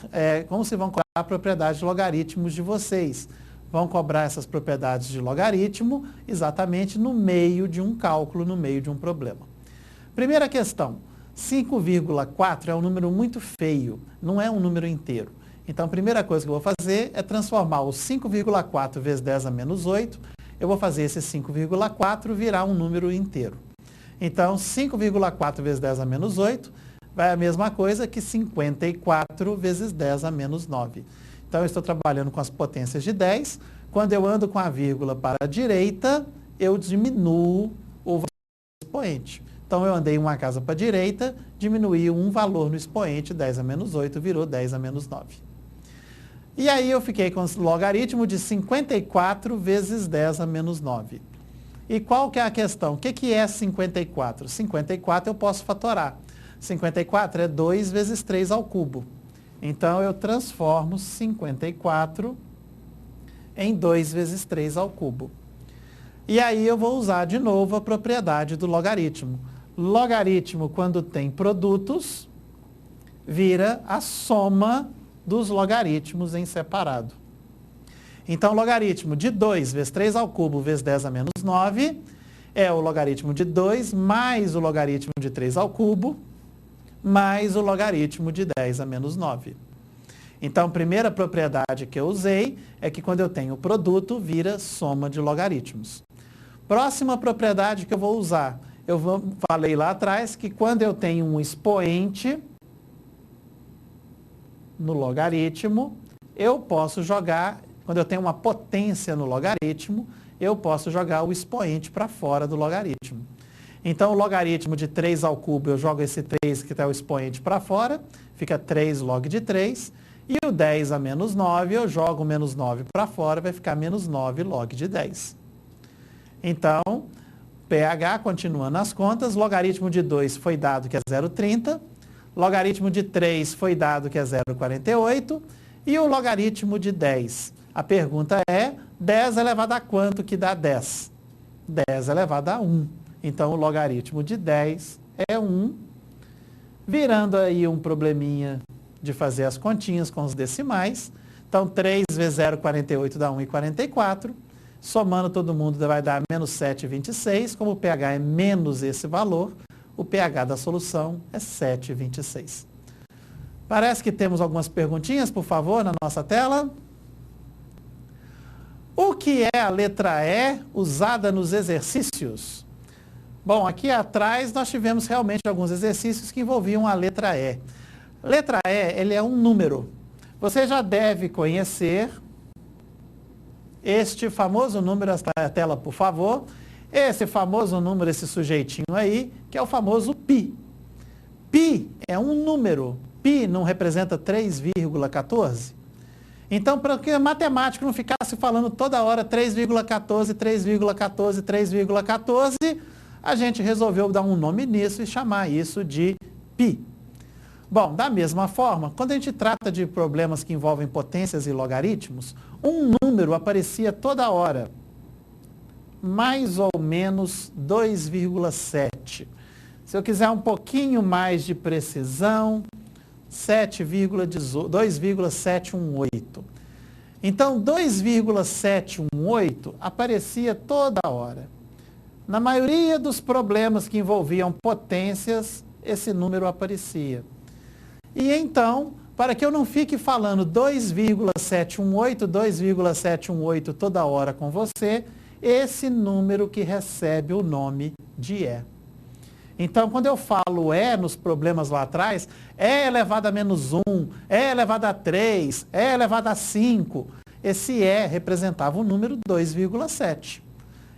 C: como se vão cobrar a propriedade de logaritmos de vocês? Vão cobrar essas propriedades de logaritmo exatamente no meio de um cálculo, no meio de um problema. Primeira questão, 5,4 é um número muito feio, não é um número inteiro. Então, a primeira coisa que eu vou fazer é transformar o 5,4 vezes 10 a menos 8, eu vou fazer esse 5,4 virar um número inteiro. Então, 5,4 vezes 10 a menos 8 vai a mesma coisa que 54 vezes 10 a menos 9. Então, eu estou trabalhando com as potências de 10. Quando eu ando com a vírgula para a direita, eu diminuo o valor do expoente. Então, eu andei uma casa para a direita, diminuí um valor no expoente, 10 a menos 8, virou 10 a menos 9. E aí, eu fiquei com o logaritmo de 54 vezes 10 a menos 9. E qual que é a questão? O que é 54? 54 eu posso fatorar. 54 é 2 vezes 3 ao cubo. Então, eu transformo 54 em 2 vezes 3 ao cubo. E aí, eu vou usar de novo a propriedade do logaritmo. Logaritmo, quando tem produtos, vira a soma dos logaritmos em separado. Então, o logaritmo de 2 vezes 3 ao cubo vezes 10 a menos 9 é o logaritmo de 2 mais o logaritmo de 3 ao cubo mais o logaritmo de 10 a menos 9. Então, a primeira propriedade que eu usei é que quando eu tenho produto, vira soma de logaritmos. Próxima propriedade que eu vou usar, falei lá atrás que quando eu tenho um expoente no logaritmo, eu posso jogar, quando eu tenho uma potência no logaritmo, eu posso jogar o expoente para fora do logaritmo. Então, o logaritmo de 3 ao cubo, eu jogo esse 3 que está o expoente para fora, fica 3 log de 3, e o 10 a menos 9, eu jogo o menos 9 para fora, vai ficar menos 9 log de 10. Então, pH, continuando as contas, logaritmo de 2 foi dado que é 0,30, logaritmo de 3 foi dado que é 0,48, e o logaritmo de 10. A pergunta é, 10 elevado a quanto que dá 10? 10 elevado a 1. Então, o logaritmo de 10 é 1, virando aí um probleminha de fazer as continhas com os decimais. Então, 3 vezes 0,48 dá 1,44. Somando todo mundo vai dar menos 7,26. Como o pH é menos esse valor, o pH da solução é 7,26. Parece que temos algumas perguntinhas, por favor, na nossa tela. O que é a letra E usada nos exercícios? Bom, aqui atrás nós tivemos realmente alguns exercícios que envolviam a letra E. Letra E, ele é um número. Você já deve conhecer este famoso número, a tela, por favor. Esse famoso número, esse sujeitinho aí, que é o famoso π. Π é um número. Π não representa 3,14? Então, para que o matemático não ficasse falando toda hora 3,14, 3,14, 3,14, a gente resolveu dar um nome nisso e chamar isso de π. Bom, da mesma forma, quando a gente trata de problemas que envolvem potências e logaritmos, um número aparecia toda hora, mais ou menos 2,7. Se eu quiser um pouquinho mais de precisão, 2,718. Então, 2,718 aparecia toda hora. Na maioria dos problemas que envolviam potências, esse número aparecia. E então, para que eu não fique falando 2,718, 2,718 toda hora com você, esse número que recebe o nome de E. Então, quando eu falo E nos problemas lá atrás, E elevado a menos 1, E elevado a 3, E elevado a 5, esse E representava o número 2,7.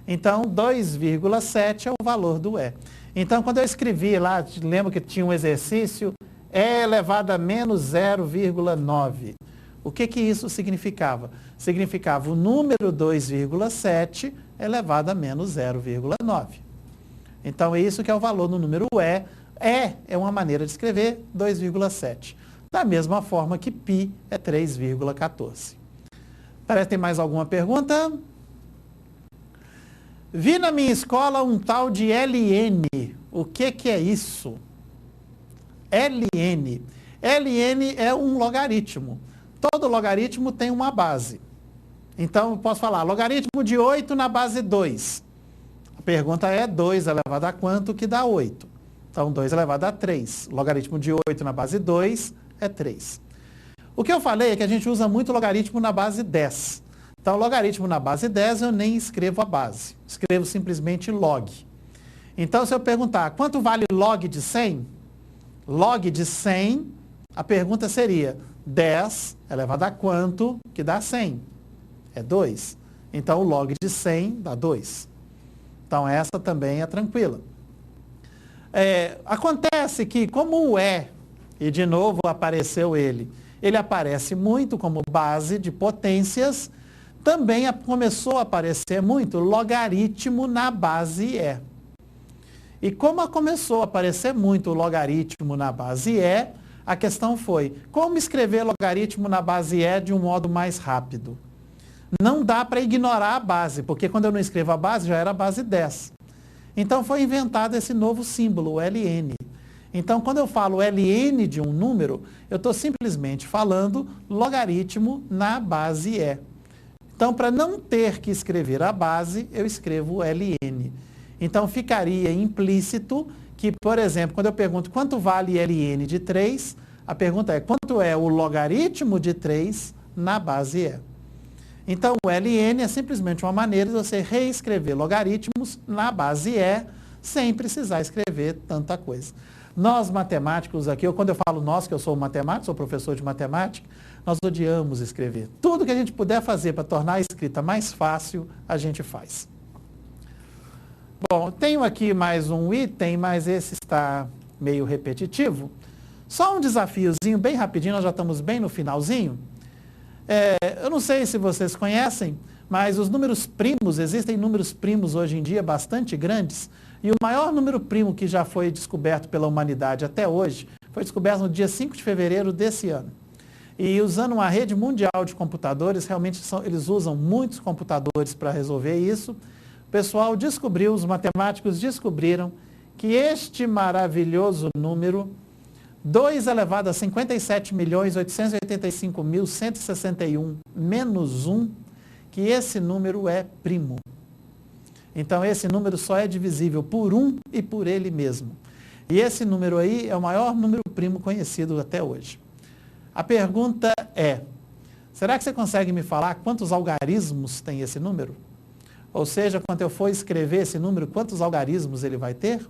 C: Então, 2,7 é o valor do E. Então, quando eu escrevi lá, lembro que tinha um exercício, E elevado a menos 0,9. O que isso significava? Significava o número 2,7 elevado a menos 0,9. Então, é isso que é o valor no número E. E é uma maneira de escrever 2,7. Da mesma forma que π é 3,14. Parece que tem mais alguma pergunta? Vi na minha escola um tal de LN. O que é isso? LN. LN é um logaritmo. Todo logaritmo tem uma base. Então, eu posso falar logaritmo de 8 na base 2. A pergunta é 2 elevado a quanto que dá 8? Então, 2 elevado a 3. Logaritmo de 8 na base 2 é 3. O que eu falei é que a gente usa muito logaritmo na base 10. Então, logaritmo na base 10 eu nem escrevo a base. Escrevo simplesmente log. Então, se eu perguntar quanto vale log de 100? Log de 100, a pergunta seria 10 elevado a quanto que dá 100? É 2. Então, o log de 100 dá 2. Então, essa também é tranquila. Acontece que, como o e de novo apareceu ele aparece muito como base de potências, também começou a aparecer muito logaritmo na base E. E como começou a aparecer muito logaritmo na base E, a questão foi, como escrever logaritmo na base E de um modo mais rápido? Não dá para ignorar a base, porque quando eu não escrevo a base, já era a base 10. Então foi inventado esse novo símbolo, o LN. Então, quando eu falo LN de um número, eu estou simplesmente falando logaritmo na base E. Então, para não ter que escrever a base, eu escrevo LN. Então, ficaria implícito que, por exemplo, quando eu pergunto quanto vale LN de 3, a pergunta é quanto é o logaritmo de 3 na base E. Então, o LN é simplesmente uma maneira de você reescrever logaritmos na base E, sem precisar escrever tanta coisa. Nós, matemáticos aqui, quando eu falo nós, que eu sou matemático, sou professor de matemática, nós odiamos escrever. Tudo que a gente puder fazer para tornar a escrita mais fácil, a gente faz. Bom, tenho aqui mais um item, mas esse está meio repetitivo. Só um desafiozinho bem rapidinho, nós já estamos bem no finalzinho. Eu não sei se vocês conhecem, mas os números primos, existem números primos hoje em dia bastante grandes, e o maior número primo que já foi descoberto pela humanidade até hoje, foi descoberto no dia 5 de fevereiro desse ano. E usando uma rede mundial de computadores, realmente eles usam muitos computadores para resolver isso, o pessoal descobriu, os matemáticos descobriram que este maravilhoso número 2 elevado a 57.885.161 menos 1, que esse número é primo. Então, esse número só é divisível por 1 e por ele mesmo. E esse número aí é o maior número primo conhecido até hoje. A pergunta é, será que você consegue me falar quantos algarismos tem esse número? Ou seja, quando eu for escrever esse número, quantos algarismos ele vai ter?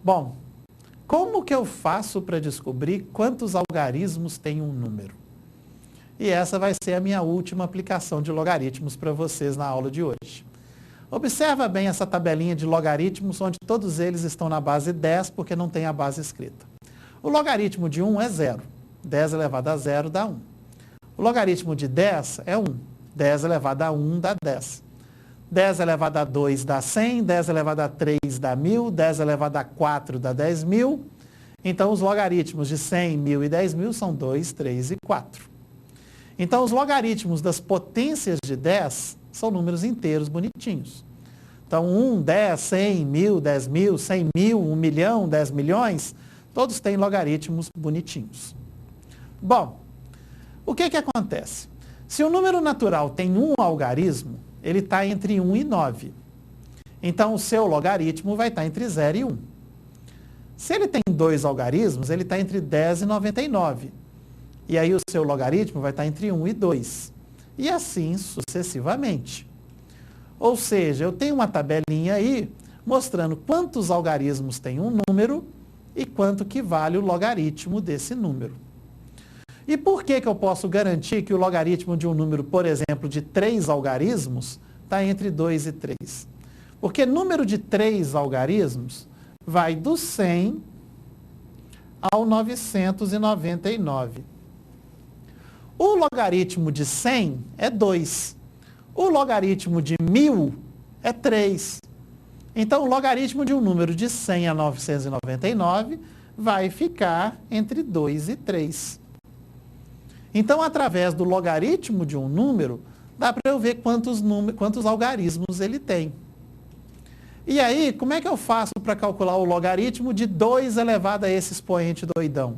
C: Bom, como que eu faço para descobrir quantos algarismos tem um número? E essa vai ser a minha última aplicação de logaritmos para vocês na aula de hoje. Observa bem essa tabelinha de logaritmos, onde todos eles estão na base 10, porque não tem a base escrita. O logaritmo de 1 é 0. 10 elevado a 0 dá 1. O logaritmo de 10 é 1. 10 elevado a 1 dá 10. 10 elevado a 2 dá 100, 10 elevado a 3 dá 1000, 10 elevado a 4 dá 10.000. Então, os logaritmos de 100, 1000 e 10.000 são 2, 3 e 4. Então, os logaritmos das potências de 10 são números inteiros bonitinhos. Então, 1, 10, 100, 1000, 10.000, 100.000, 1 milhão, 10 milhões, todos têm logaritmos bonitinhos. Bom, o que acontece? Se o número natural tem um algarismo, ele está entre 1 e 9. Então, o seu logaritmo vai estar entre 0 e 1. Se ele tem 2 algarismos, ele está entre 10 e 99. E aí o seu logaritmo vai estar entre 1 e 2. E assim sucessivamente. Ou seja, eu tenho uma tabelinha aí mostrando quantos algarismos tem um número e quanto que vale o logaritmo desse número. E por que eu posso garantir que o logaritmo de um número, por exemplo, de 3 algarismos, está entre 2 e 3? Porque número de 3 algarismos vai do 100 ao 999. O logaritmo de 100 é 2. O logaritmo de 1000 é 3. Então, o logaritmo de um número de 100 a 999 vai ficar entre 2 e 3. Então, através do logaritmo de um número, dá para eu ver quantos algarismos ele tem. E aí, como é que eu faço para calcular o logaritmo de 2 elevado a esse expoente doidão?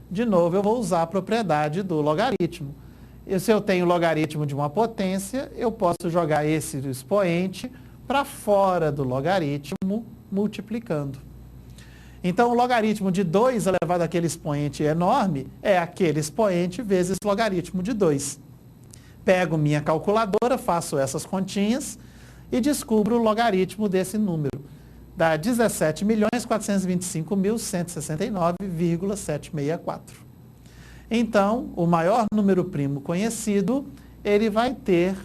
C: De novo, eu vou usar a propriedade do logaritmo. E se eu tenho logaritmo de uma potência, eu posso jogar esse expoente para fora do logaritmo, multiplicando. Então, o logaritmo de 2 elevado àquele expoente enorme é aquele expoente vezes logaritmo de 2. Pego minha calculadora, faço essas continhas e descubro o logaritmo desse número. Dá 17.425.169,764. Então, o maior número primo conhecido, ele vai ter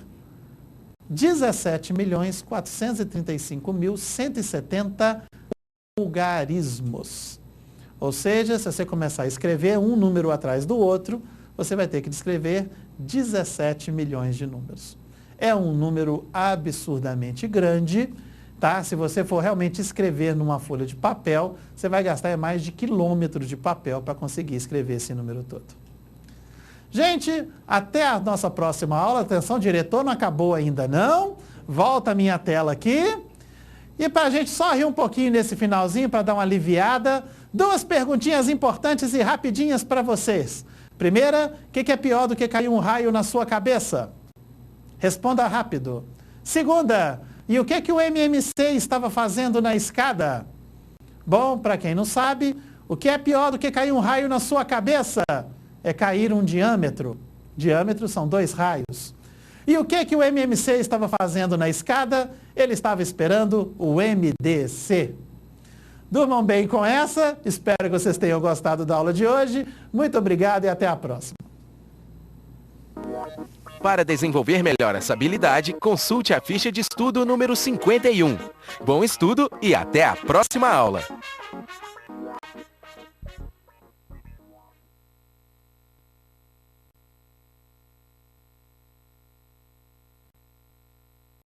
C: 17.435.170 algarismos. Ou seja, se você começar a escrever um número atrás do outro, você vai ter que descrever 17 milhões de números. É um número absurdamente grande, tá? Se você for realmente escrever numa folha de papel, você vai gastar mais de quilômetros de papel para conseguir escrever esse número todo. Gente, até a nossa próxima aula. Atenção, diretor, não acabou ainda não. Volta a minha tela aqui. E para a gente só rir um pouquinho nesse finalzinho, para dar uma aliviada, 2 perguntinhas importantes e rapidinhas para vocês. Primeira, o que é pior do que cair um raio na sua cabeça? Responda rápido. Segunda, e o que o MMC estava fazendo na escada? Bom, para quem não sabe, o que é pior do que cair um raio na sua cabeça? É cair um diâmetro. Diâmetro são 2 raios. E o que o MMC estava fazendo na escada? Ele estava esperando o MDC. Durmam bem com essa. Espero que vocês tenham gostado da aula de hoje. Muito obrigado e até a próxima.
A: Para desenvolver melhor essa habilidade, consulte a ficha de estudo número 51. Bom estudo e até a próxima aula!